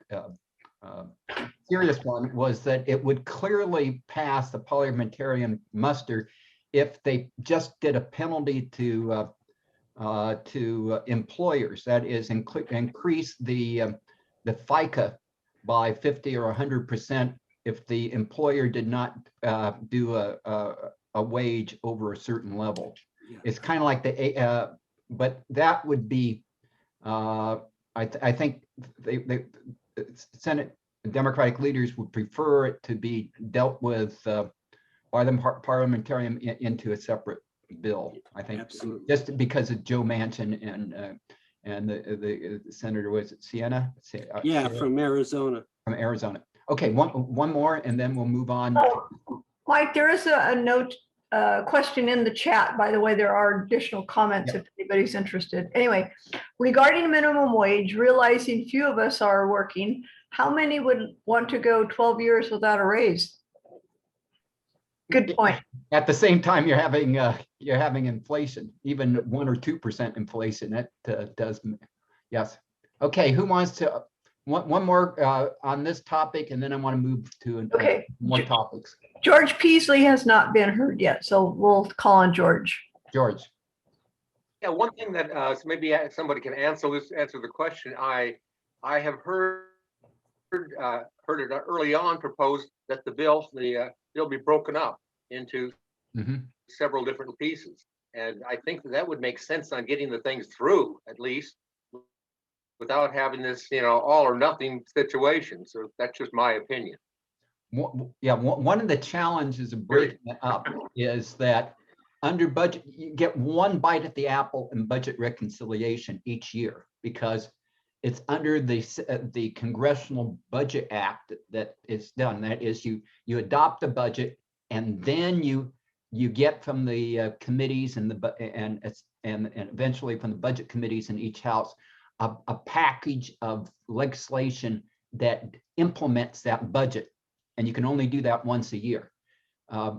serious one, was that it would clearly pass the parliamentarian muster if they just did a penalty to employers. That is, increase the FICA by 50 or 100% if the employer did not do a wage over a certain level. Yeah. It's kind of like but that would be, I think the Senate Democratic leaders would prefer it to be dealt with by the parliamentarian into a separate bill. I think. Absolutely. Just because of Joe Manchin and the senator, was it Sienna? Yeah, from Arizona. From Arizona. Okay, one more, and then we'll move on. Mike, there is a note. Question in the chat. By the way, there are additional comments if anybody's interested. Anyway, regarding minimum wage, realizing few of us are working, how many would want to go 12 years without a raise? Good point. At the same time, you're having inflation, even 1 or 2% inflation. That does, yes. Okay, who wants to? One more on this topic, and then I want to move to more topics. George Peasley has not been heard yet, so we'll call on George. George. Yeah, one thing that so maybe somebody can answer the question. I have heard it early on proposed that the bill be broken up into several different pieces, and I think that would make sense on getting the things through, at least, without having this, all or nothing situation. So that's just my opinion. Yeah, one of the challenges of breaking it up is that under budget, you get one bite at the apple in budget reconciliation each year, because it's under the Congressional Budget Act that it's done. That is, you adopt a budget, and then you get from the committees and eventually from the budget committees in each house a package of legislation that implements that budget. And you can only do that once a year.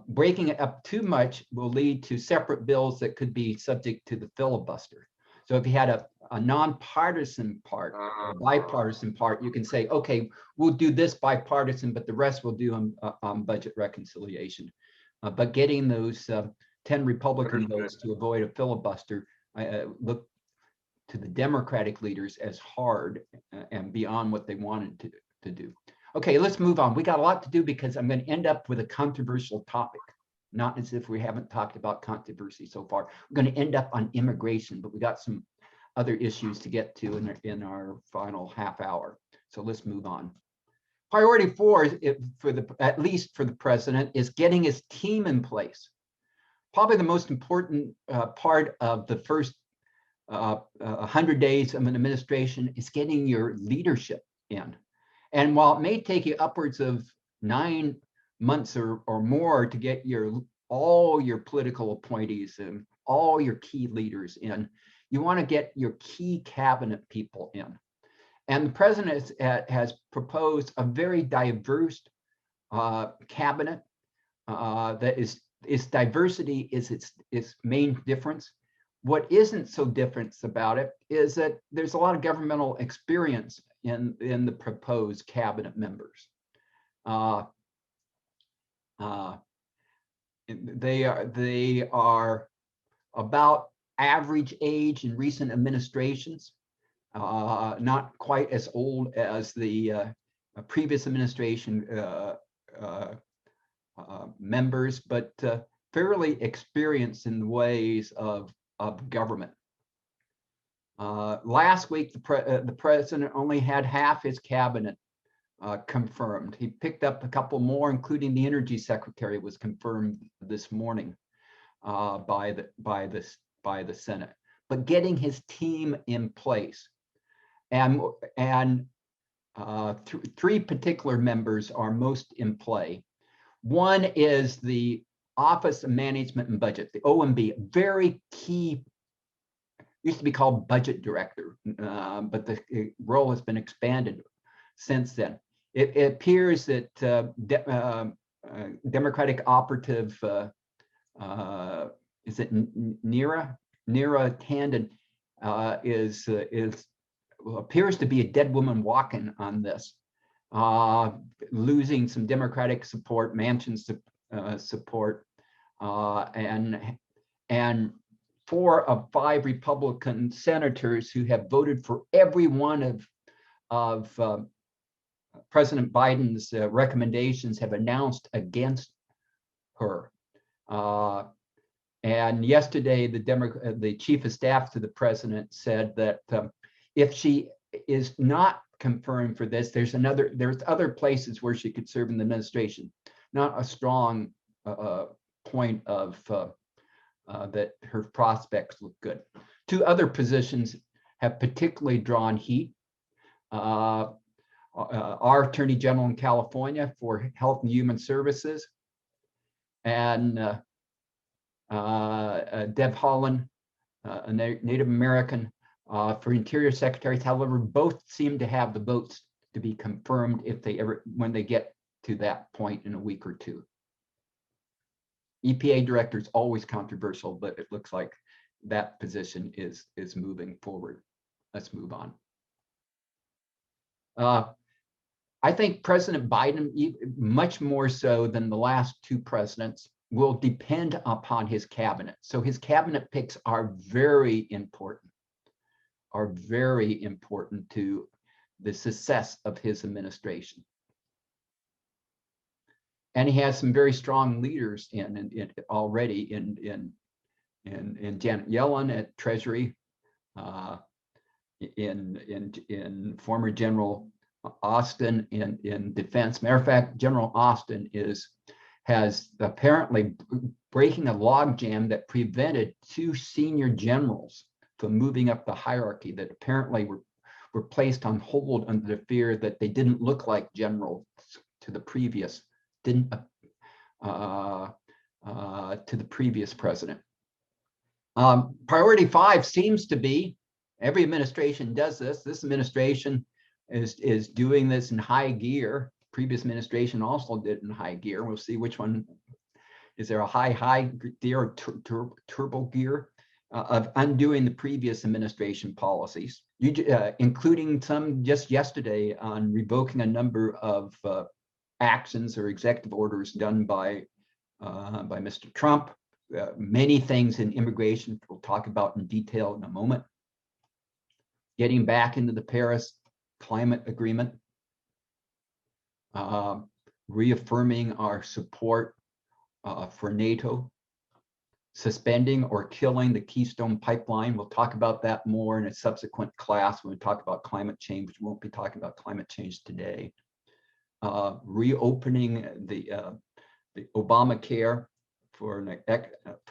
Breaking it up too much will lead to separate bills that could be subject to the filibuster. So if you had a nonpartisan part, a bipartisan part, you can say, okay, we'll do this bipartisan, but the rest we'll do on budget reconciliation. But getting those 10 Republican votes to avoid a filibuster, look to the Democratic leaders as hard and beyond what they wanted to do. Okay, let's move on. We got a lot to do because I'm going to end up with a controversial topic. Not as if we haven't talked about controversy so far. We're going to end up on immigration, but we got some other issues to get to in our final half hour. So let's move on. Priority 4 is at least for the president, is getting his team in place. Probably the most important part of the first 100 days of an administration is getting your leadership in. And while it may take you upwards of 9 months or more to get all your political appointees and all your key leaders in, you want to get your key cabinet people in. And the president has proposed a very diverse cabinet that is diversity is its main difference. What isn't so different about it is that there's a lot of governmental experience in the proposed cabinet members. They are about average age in recent administrations. Not quite as old as the previous administration members, but fairly experienced in the ways of government. Last week, the president only had half his cabinet confirmed. He picked up a couple more, including the energy secretary was confirmed this morning by the Senate. But getting his team in place. And three particular members are most in play. One is the Office of Management and Budget, the OMB, very key, used to be called budget director, but the role has been expanded since then. It appears that Democratic operative, is it Neera Tanden, appears to be a dead woman walking on this, losing some Democratic support, Manchin's support, and 4 of 5 Republican senators who have voted for every one of President Biden's recommendations have announced against her. And yesterday, the chief of staff to the president said that if she is not confirmed for this, there's other places where she could serve in the administration. Not a strong point of that her prospects look good. 2 other positions have particularly drawn heat. Our Attorney General in California for Health and Human Services, and Deb Haaland, a Native American, for Interior Secretaries. However, both seem to have the votes to be confirmed when they get to that point in a week or 2. EPA director is always controversial, but it looks like that position is moving forward. Let's move on. I think President Biden, much more so than the last 2 presidents, will depend upon his cabinet. So his cabinet picks are very important to the success of his administration. And he has some very strong leaders already in Janet Yellen at Treasury, in former General Austin in Defense. Matter of fact, General Austin has apparently breaking a logjam that prevented 2 senior generals from moving up the hierarchy that apparently were placed on hold under the fear that they didn't look like generals to the previous president. Priority 5 seems to be, every administration does this. This administration is doing this in high gear. Previous administration also did in high gear. We'll see which one. Is there a high gear or turbo gear of undoing the previous administration policies, including some just yesterday on revoking a number of actions or executive orders done by Mr. Trump. Many things in immigration we'll talk about in detail in a moment. Getting back into the Paris Climate Agreement. Reaffirming our support for NATO. suspending or killing the Keystone Pipeline. We'll talk about that more in a subsequent class when we talk about climate change. We won't be talking about climate change today. Reopening the Obamacare for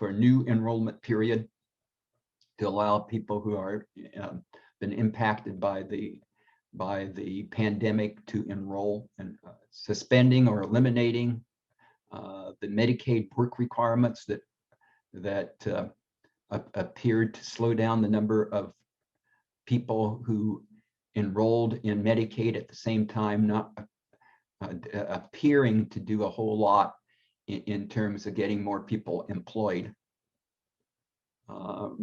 a new enrollment period to allow people who are been impacted by the pandemic to enroll, and suspending or eliminating the Medicaid work requirements that appeared to slow down the number of people who enrolled in Medicaid at the same time, not appearing to do a whole lot in terms of getting more people employed. A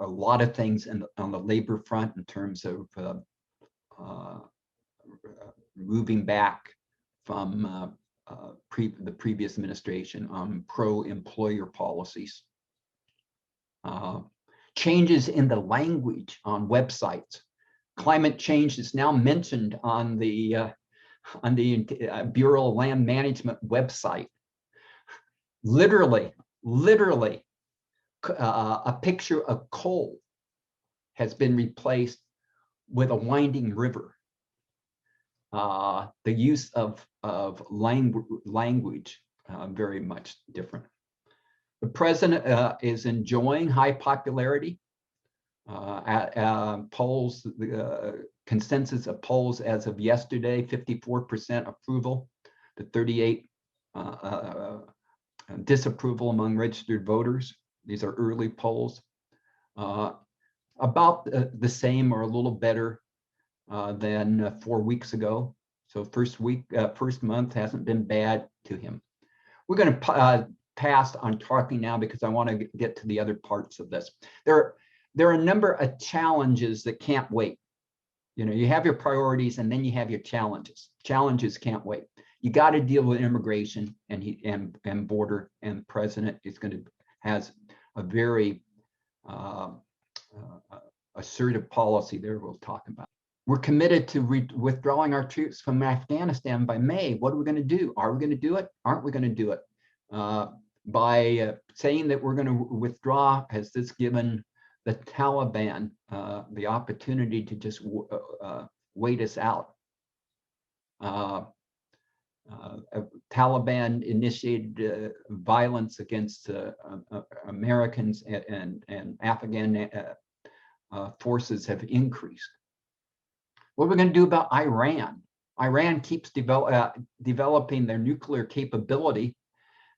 lot of things on the labor front in terms of moving back from the previous administration on pro-employer policies. Changes in the language on websites. Climate change is now mentioned on the Bureau of Land Management website. Literally, a picture of coal has been replaced with a winding river. The use of language very much different. The president is enjoying high popularity. At polls, the consensus of polls as of yesterday, 54% approval to 38 disapproval among registered voters. These are early polls. About the same or a little better than 4 weeks ago. So first month hasn't been bad to him. We're going to pass on talking now because I want to get to the other parts of this. There are a number of challenges that can't wait. You know, you have your priorities and then you have your challenges. Challenges can't wait. You got to deal with immigration and border, and the president is has a very assertive policy there we'll talk about. We're committed to withdrawing our troops from Afghanistan by May. What are we going to do? Are we going to do it? Aren't we going to do it? By saying that we're going to withdraw, has this given the Taliban the opportunity to just wait us out? Taliban initiated violence against Americans, and Afghan forces have increased. What are we going to do about Iran? Iran keeps developing their nuclear capability.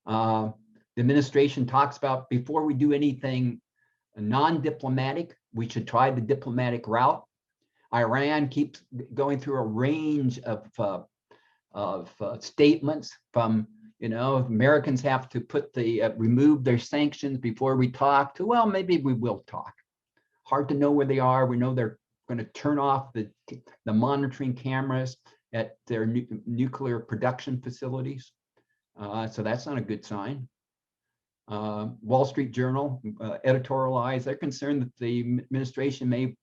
The administration talks about before we do anything non-diplomatic, we should try the diplomatic route. Iran keeps going through a range of statements from, you know, Americans have to put remove their sanctions before we talk, to, well, maybe we will talk. Hard to know where they are. We know they're going to turn off the monitoring cameras at their nuclear production facilities. So that's not a good sign. Wall Street Journal editorialized, they're concerned that the administration may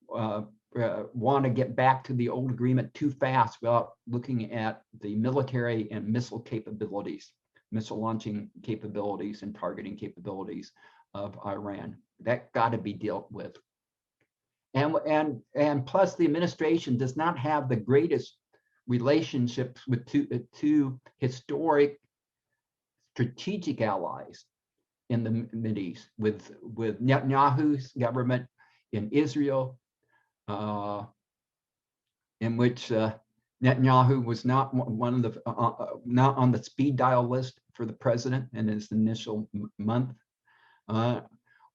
want to get back to the old agreement too fast without looking at the military and missile capabilities, missile launching capabilities and targeting capabilities of Iran. That got to be dealt with. And plus, the administration does not have the greatest relationships with two historic strategic allies in the Mideast, with Netanyahu's government in Israel, in which Netanyahu was not one of the not on the speed dial list for the president in his initial month,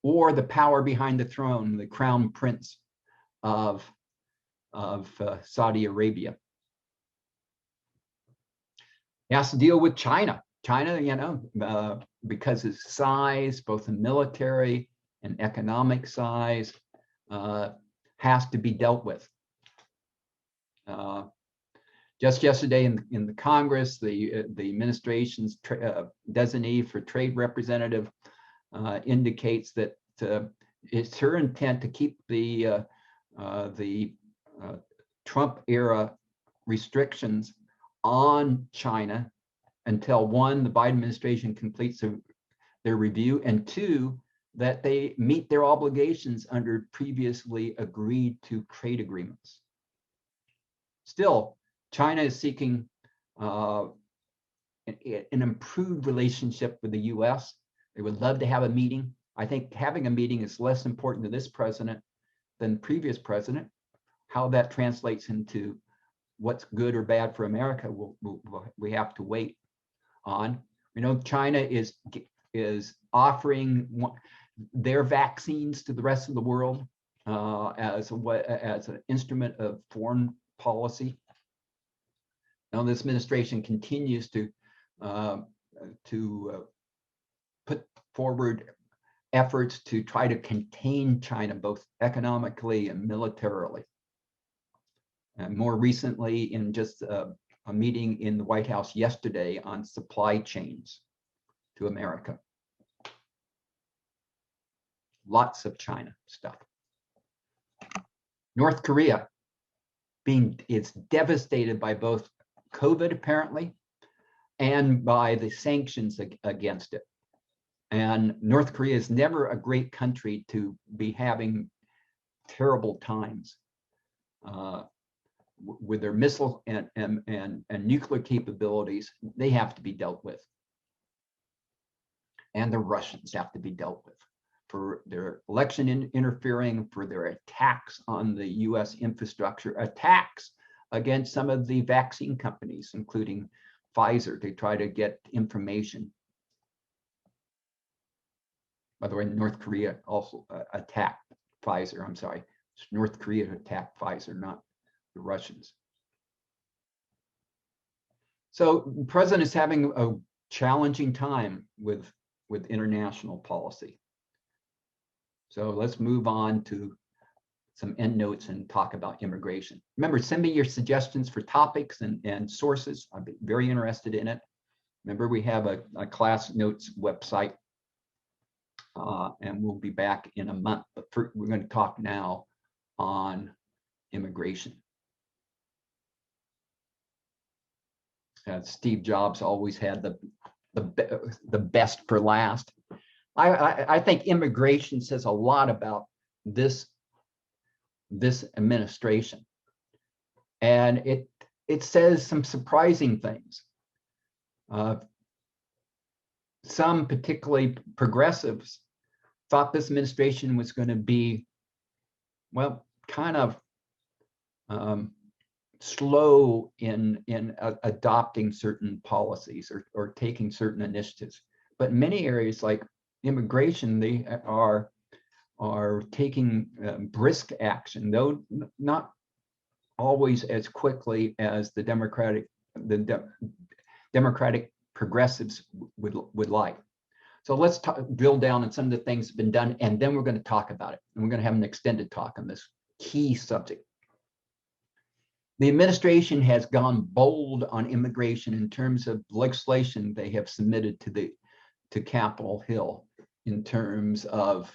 or the power behind the throne, the crown prince of Saudi Arabia. He has to deal with China. China, you know, because of its size, both in military and economic size, has to be dealt with. Just yesterday in the Congress, the administration's designee for trade representative indicates that it's her intent to keep the Trump era restrictions on China until, one, the Biden administration completes their review, and two, that they meet their obligations under previously agreed to trade agreements. Still, China is seeking an improved relationship with the US. They would love to have a meeting. I think having a meeting is less important to this president than previous president. How that translates into what's good or bad for America, we have to wait on. We know China is offering their vaccines to the rest of the world as an instrument of foreign policy. Now this administration continues to put forward efforts to try to contain China, both economically and militarily. And more recently, in just a meeting in the White House yesterday on supply chains to America. Lots of China stuff. North Korea is devastated by both COVID apparently and by the sanctions against it. And North Korea is never a great country to be having terrible times with their missile and nuclear capabilities. They have to be dealt with. And the Russians have to be dealt with for their election interfering, for their attacks on the US infrastructure, attacks against some of the vaccine companies, including Pfizer, to try to get information. By the way, North Korea also attacked Pfizer. I'm sorry, North Korea attacked Pfizer, not the Russians. So the president is having a challenging time with international policy. So let's move on to some endnotes and talk about immigration. Remember, send me your suggestions for topics and sources. I'd be very interested in it. Remember, we have a class notes website, and we'll be back in a month. But we're going to talk now on immigration. Steve Jobs always had the best for last. I think immigration says a lot about this administration, and it says some surprising things. Some, particularly progressives, thought this administration was going to be, well, kind of slow in adopting certain policies or taking certain initiatives. But in many areas like immigration, they are taking brisk action, though not always as quickly as the Democratic progressives would like. So let's drill down on some of the things that have been done, and then we're going to talk about it. And we're going to have an extended talk on this key subject. The administration has gone bold on immigration in terms of legislation they have submitted to Capitol Hill in terms of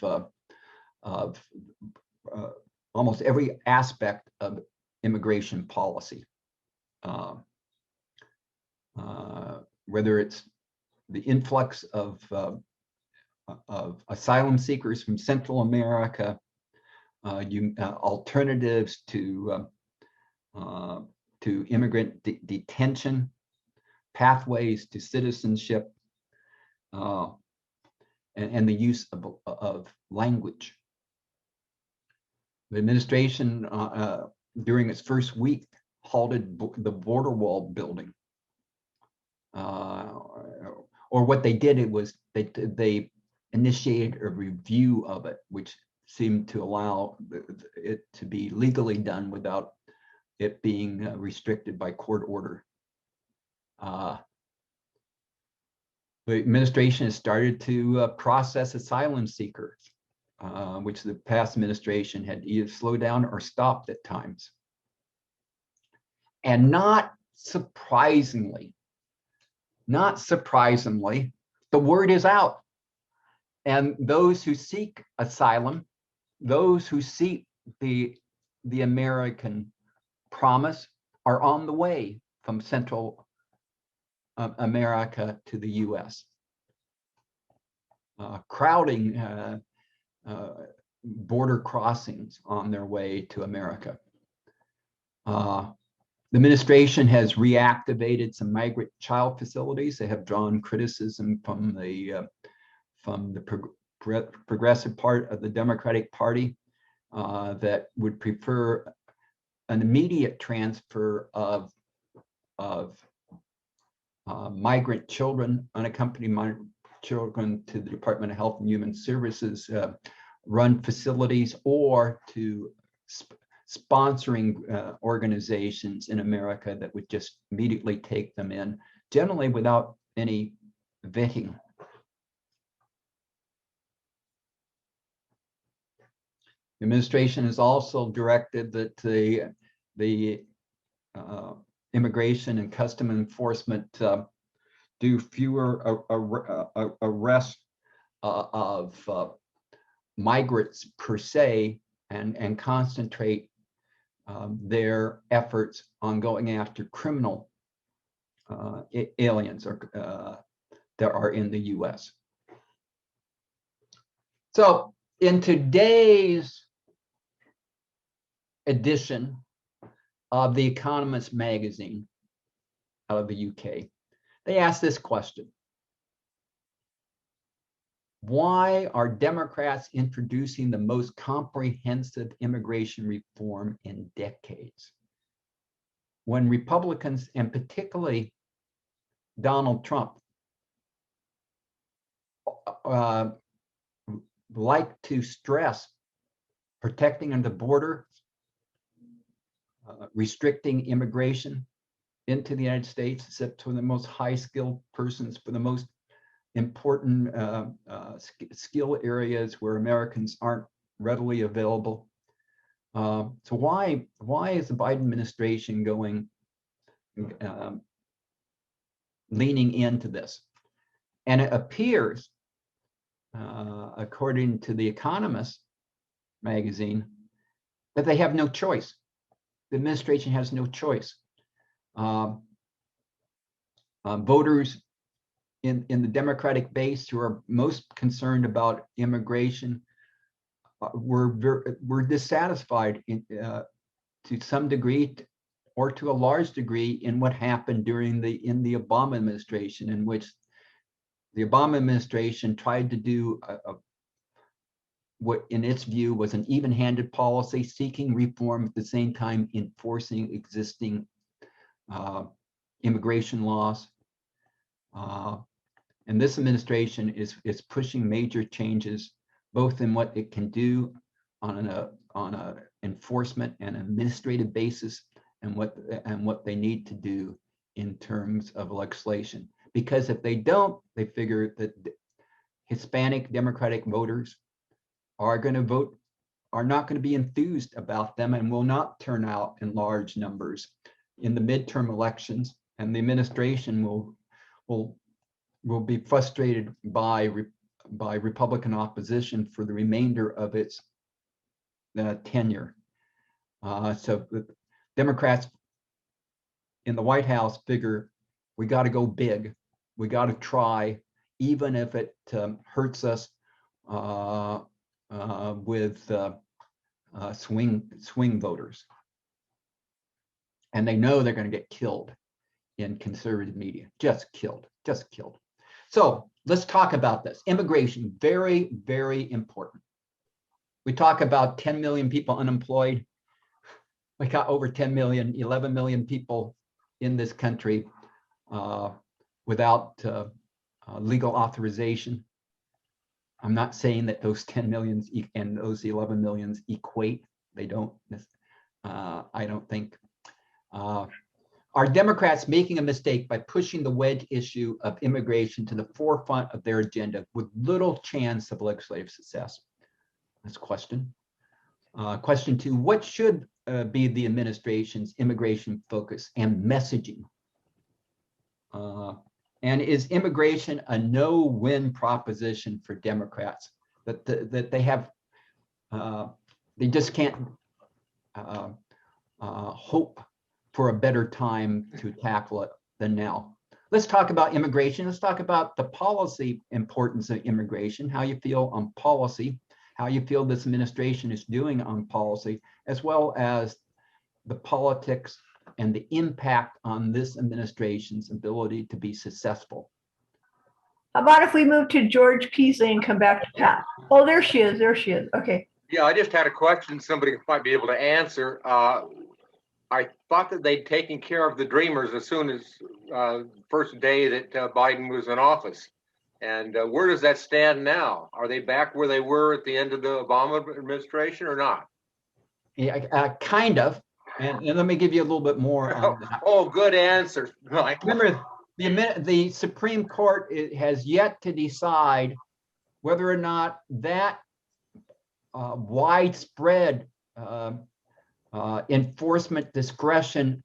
almost every aspect of immigration policy, whether it's the influx of asylum seekers from Central America, alternatives to immigrant detention, pathways to citizenship, and the use of language. The administration, during its first week, halted the border wall building. Or what they did, was they initiated a review of it, which seemed to allow it to be legally done without it being restricted by court order. The administration has started to process asylum seekers, which the past administration had either slowed down or stopped at times. And not surprisingly, the word is out. And those who seek asylum, those who seek the American promise, are on the way from Central America to the US. crowding border crossings on their way to America. The administration has reactivated some migrant child facilities. They have drawn criticism from the progressive part of the Democratic Party that would prefer an immediate transfer of migrant children, unaccompanied migrant children, to the Department of Health and Human Services run facilities, or to sponsoring organizations in America that would just immediately take them in, generally without any vetting. The administration has also directed that the Immigration and Custom Enforcement do fewer arrests of migrants per se, and concentrate their efforts on going after criminal aliens that are in the US. So in today's edition of The Economist magazine out of the UK, they asked this question: why are Democrats introducing the most comprehensive immigration reform in decades, when Republicans, and particularly Donald Trump, like to stress protecting the border, restricting immigration into the United States, except for the most high-skilled persons, for the most important skill areas where Americans aren't readily available. So why is the Biden administration leaning into this? And it appears, according to The Economist magazine, that they have no choice. The administration has no choice. Voters in the Democratic base who are most concerned about immigration were dissatisfied to some degree, or to a large degree, in what happened during the Obama administration, in which the Obama administration tried to do what in its view was an even-handed policy, seeking reform at the same time enforcing existing immigration laws. And this administration is pushing major changes, both in what it can do on a enforcement and administrative basis, and what they need to do in terms of legislation. Because if they don't, they figure that Hispanic Democratic voters are not going to be enthused about them, and will not turn out in large numbers in the midterm elections, and the administration will be frustrated by Republican opposition for the remainder of its tenure. So the Democrats in the White House figure, we got to go big, we got to try, even if it hurts us with swing voters. And they know they're going to get killed in conservative media, just killed. So let's talk about this. Immigration, very, very important. We talk about 10 million people unemployed. We got over 10 million, 11 million people in this country without legal authorization. I'm not saying that those 10 millions and those 11 millions equate. They don't, I don't think. Are Democrats making a mistake by pushing the wedge issue of immigration to the forefront of their agenda with little chance of legislative success? That's question. Question two, what should be the administration's immigration focus and messaging? And is immigration a no-win proposition for Democrats? That they have, they just can't hope for a better time to tackle it than now. let's talk about immigration. Let's talk about the policy importance of immigration, how you feel on policy, how you feel this administration is doing on policy, as well as the politics and the impact on this administration's ability to be successful. How about if we move to George Peasley and come back to Pat? Oh, there she is. There she is. Okay. Yeah, I just had a question somebody might be able to answer. I thought that they'd taken care of the Dreamers as soon as first day that Biden was in office. And where does that stand now? Are they back where they were at the end of the Obama administration or not? Yeah, kind of. And let me give you a little bit more on that. Oh, good answer, Mike. Remember, the Supreme Court has yet to decide whether or not that widespread enforcement discretion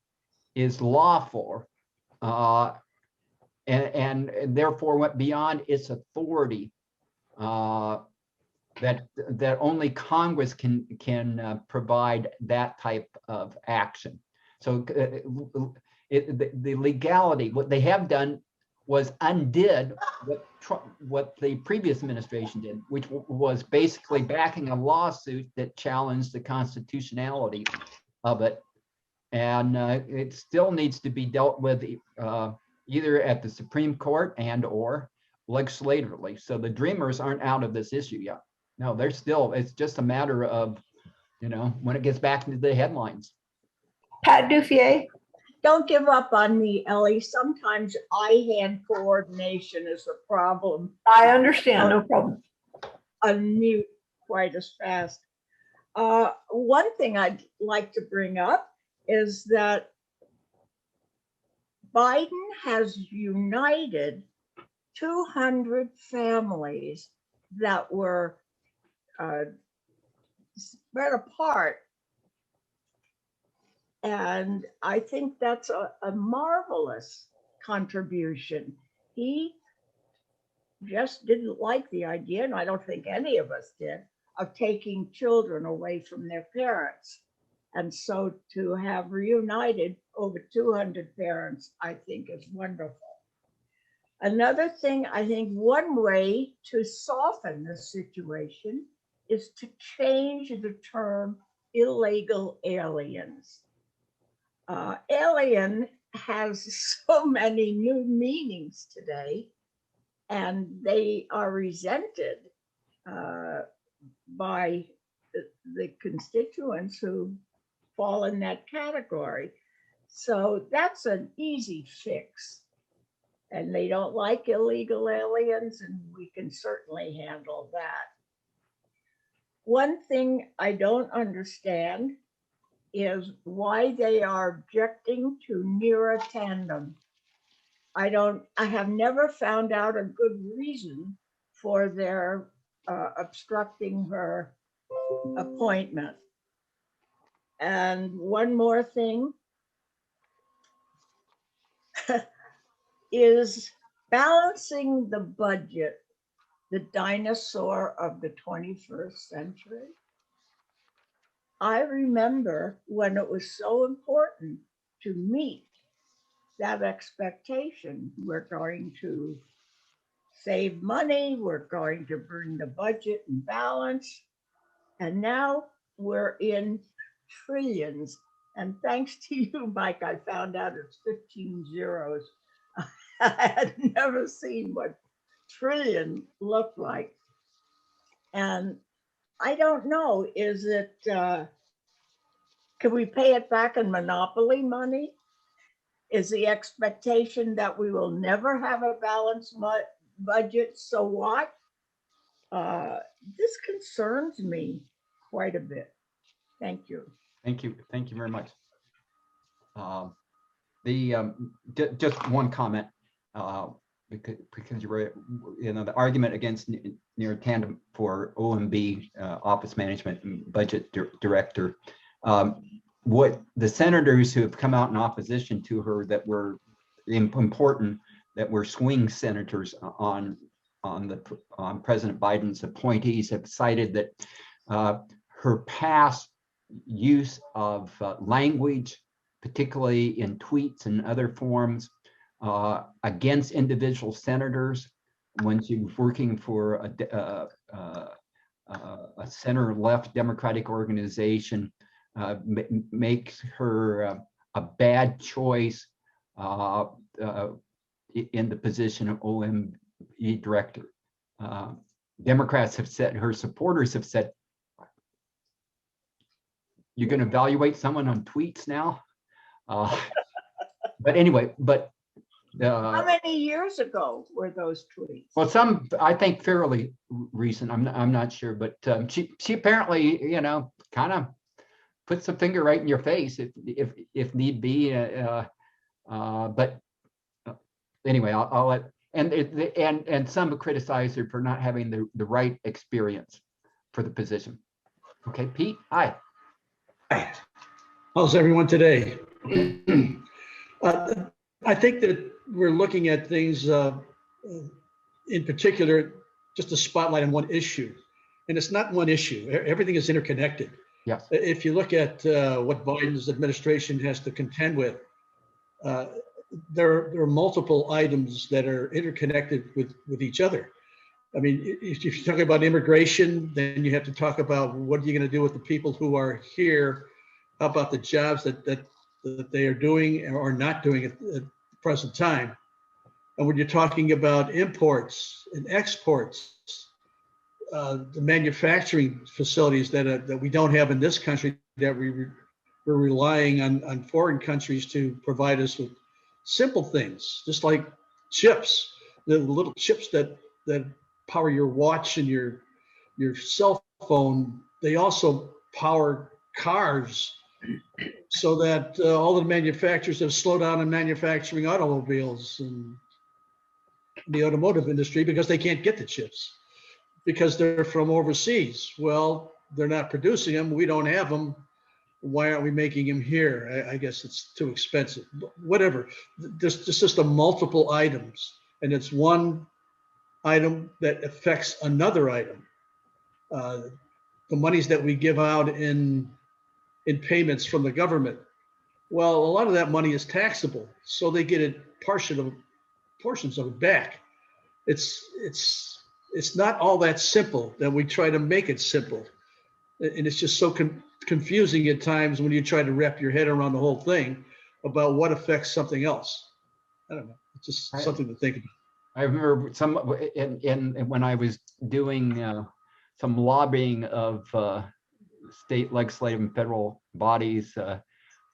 is lawful and therefore went beyond its authority, that only Congress can provide that type of action. So the legality, what they have done was undid what the previous administration did, which was basically backing a lawsuit that challenged the constitutionality of it. And it still needs to be dealt with either at the Supreme Court and or legislatively. So the Dreamers aren't out of this issue yet. No, they're still, it's just a matter of, when it gets back into the headlines. Pat Dufier. Don't give up on me, Ellie. Sometimes eye-hand coordination is a problem. I understand, no problem. Unmute quite as fast. One thing I'd like to bring up is that Biden has united 200 families that were spread apart. And I think that's a marvelous contribution. He just didn't like the idea, and I don't think any of us did, of taking children away from their parents. And so to have reunited over 200 parents, I think is wonderful. Another thing, I think one way to soften the situation is to change the term illegal aliens. Alien has so many new meanings today, and they are resented by the constituents who fall in that category. So that's an easy fix. And they don't like illegal aliens, and we can certainly handle that. One thing I don't understand is why they are objecting to Neera Tandem. I have never found out a good reason for their obstructing her appointment. And one more thing is balancing the budget, the dinosaur of the 21st century. I remember when it was so important to meet that expectation. We're going to save money, we're going to bring the budget in balance, and now we're in trillions. And thanks to you, Mike, I found out it's 15 zeros. I had never seen what trillion looked like. And I don't know, is it, can we pay it back in monopoly money? Is the expectation that we will never have a balanced budget? So what? This concerns me quite a bit. Thank you. Thank you. Thank you very much. Just one comment, because you were, the argument against Neera Tandem for OMB, Office Management and Budget Director. What the senators who have come out in opposition to her that were important, that were swing senators on President Biden's appointees, have cited that her past use of language, particularly in tweets and other forms, against individual senators when she was working for a center-left Democratic organization, makes her a bad choice in the position of OMB director. Democrats have said, her supporters have said, you're going to evaluate someone on tweets now? But anyway, but How many years ago were those tweets? well, some, I think fairly recent. I'm not sure, but she apparently, you know, kind of puts a finger right in your face if need be. But anyway, I'll let, and some criticize her for not having the right experience for the position. Okay, Pete, hi. Hi. How's everyone today? I think that we're looking at things in particular, just a spotlight on one issue. And it's not one issue. Everything is interconnected. Yes. If you look at what Biden's administration has to contend with, there are multiple items that are interconnected with each other. I mean, if you're talking about immigration, then you have to talk about what are you going to do with the people who are here? How about the jobs that they are doing or not doing at the present time? And when you're talking about imports and exports, the manufacturing facilities that we don't have in this country, that we're relying on foreign countries to provide us with simple things, just like chips, the little chips that power your watch and your cell phone. They also power cars, so that all the manufacturers have slowed down in manufacturing automobiles and the automotive industry because they can't get the chips because they're from overseas. Well, they're not producing them. We don't have them. Why aren't we making them here? I guess it's too expensive. But whatever. There's just a multiple items, and it's one item that affects another item. The monies that we give out in payments from the government, well, a lot of that money is taxable, so they get portions of it back. It's not all that simple that we try to make it simple, and it's just so confusing at times when you try to wrap your head around the whole thing about what affects something else. I don't know. It's just something to think about. I remember when I was doing some lobbying of state legislative and federal bodies,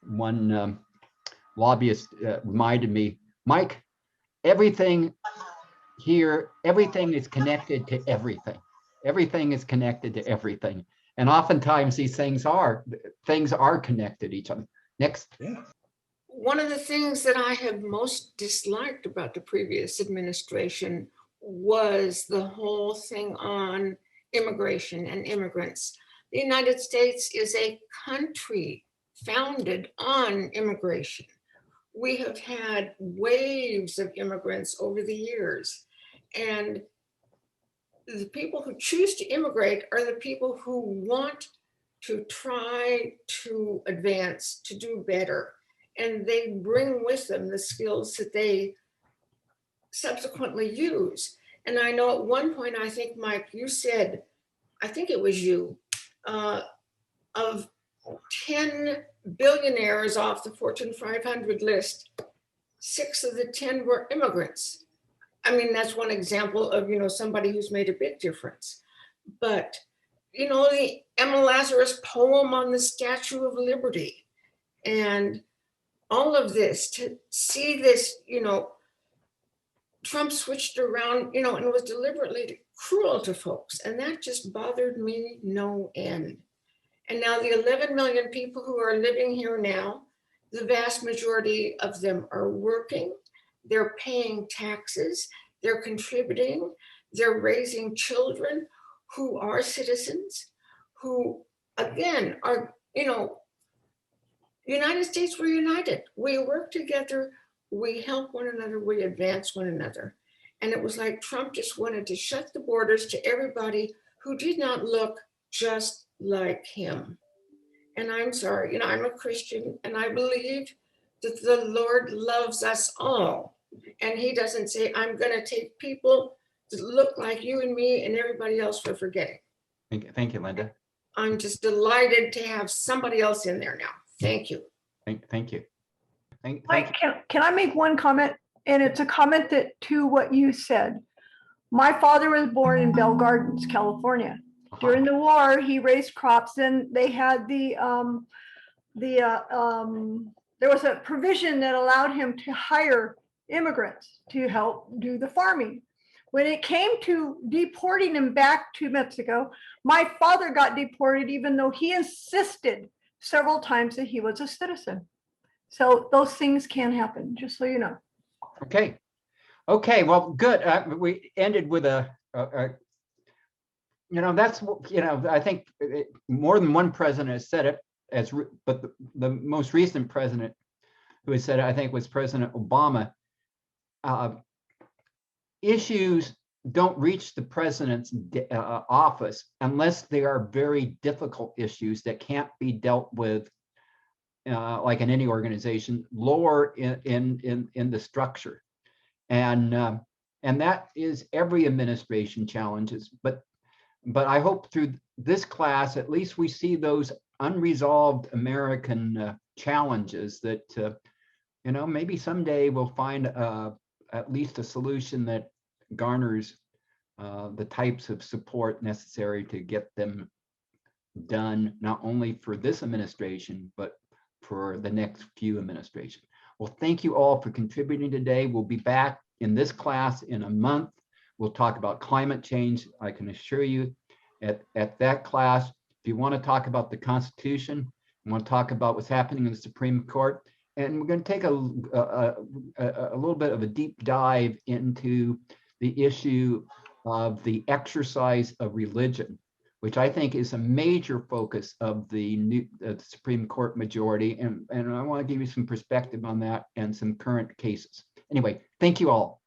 one lobbyist reminded me, Mike, everything here, everything is connected to everything. Everything is connected to everything. And oftentimes these things are connected to each other. Next. Yeah. One of the things that I have most disliked about the previous administration was the whole thing on immigration and immigrants. The United States is a country founded on immigration. We have had waves of immigrants over the years, and the people who choose to immigrate are the people who want to try to advance, to do better. And they bring with them the skills that they subsequently use. And I know at one point, I think, Mike, you said, I think it was you, of 10 billionaires off the Fortune 500 list, 6 of the 10 were immigrants. I mean, that's one example of, somebody who's made a big difference. But, the Emma Lazarus poem on the Statue of Liberty and all of this, to see this, Trump switched around, and was deliberately cruel to folks. And that just bothered me no end. And now the 11 million people who are living here now, the vast majority of them are working, they're paying taxes, they're contributing, they're raising children who are citizens, who again are, United States, we're united. We work together, we help one another, we advance one another. And it was like Trump just wanted to shut the borders to everybody who did not look just like him. And I'm sorry, I'm a Christian, and I believe that the Lord loves us all And he doesn't say, I'm gonna take people that look like you and me and everybody else for forgetting. Thank you, Linda. I'm just delighted to have somebody else in there now. Thank you. Thank you. Mike, can I make one comment? And it's a comment that to what you said. My father was born in Bell Gardens, California. During the war, he raised crops, and they had there was a provision that allowed him to hire immigrants to help do the farming. When it came to deporting him back to Mexico, my father got deported, even though he insisted several times that he was a citizen. So those things can happen, just so you know. Okay. Okay, well, good. We ended with that's, I think more than one president has said it, but the most recent president who has said it, I think, was President Obama. Issues don't reach the president's office unless they are very difficult issues that can't be dealt with, like in any organization, lower in the structure. And that is every administration challenges, but I hope through this class, at least we see those unresolved American challenges that, maybe someday we'll find at least a solution that garners the types of support necessary to get them done, not only for this administration, but for the next few administrations. Well, thank you all for contributing today. We'll be back in this class in a month. We'll talk about climate change. I can assure you at that class, if you want to talk about the Constitution, you want to talk about what's happening in the Supreme Court, and we're going to take a little bit of a deep dive into the issue of the exercise of religion, which I think is a major focus of the Supreme Court majority. And I want to give you some perspective on that and some current cases. Anyway, thank you all.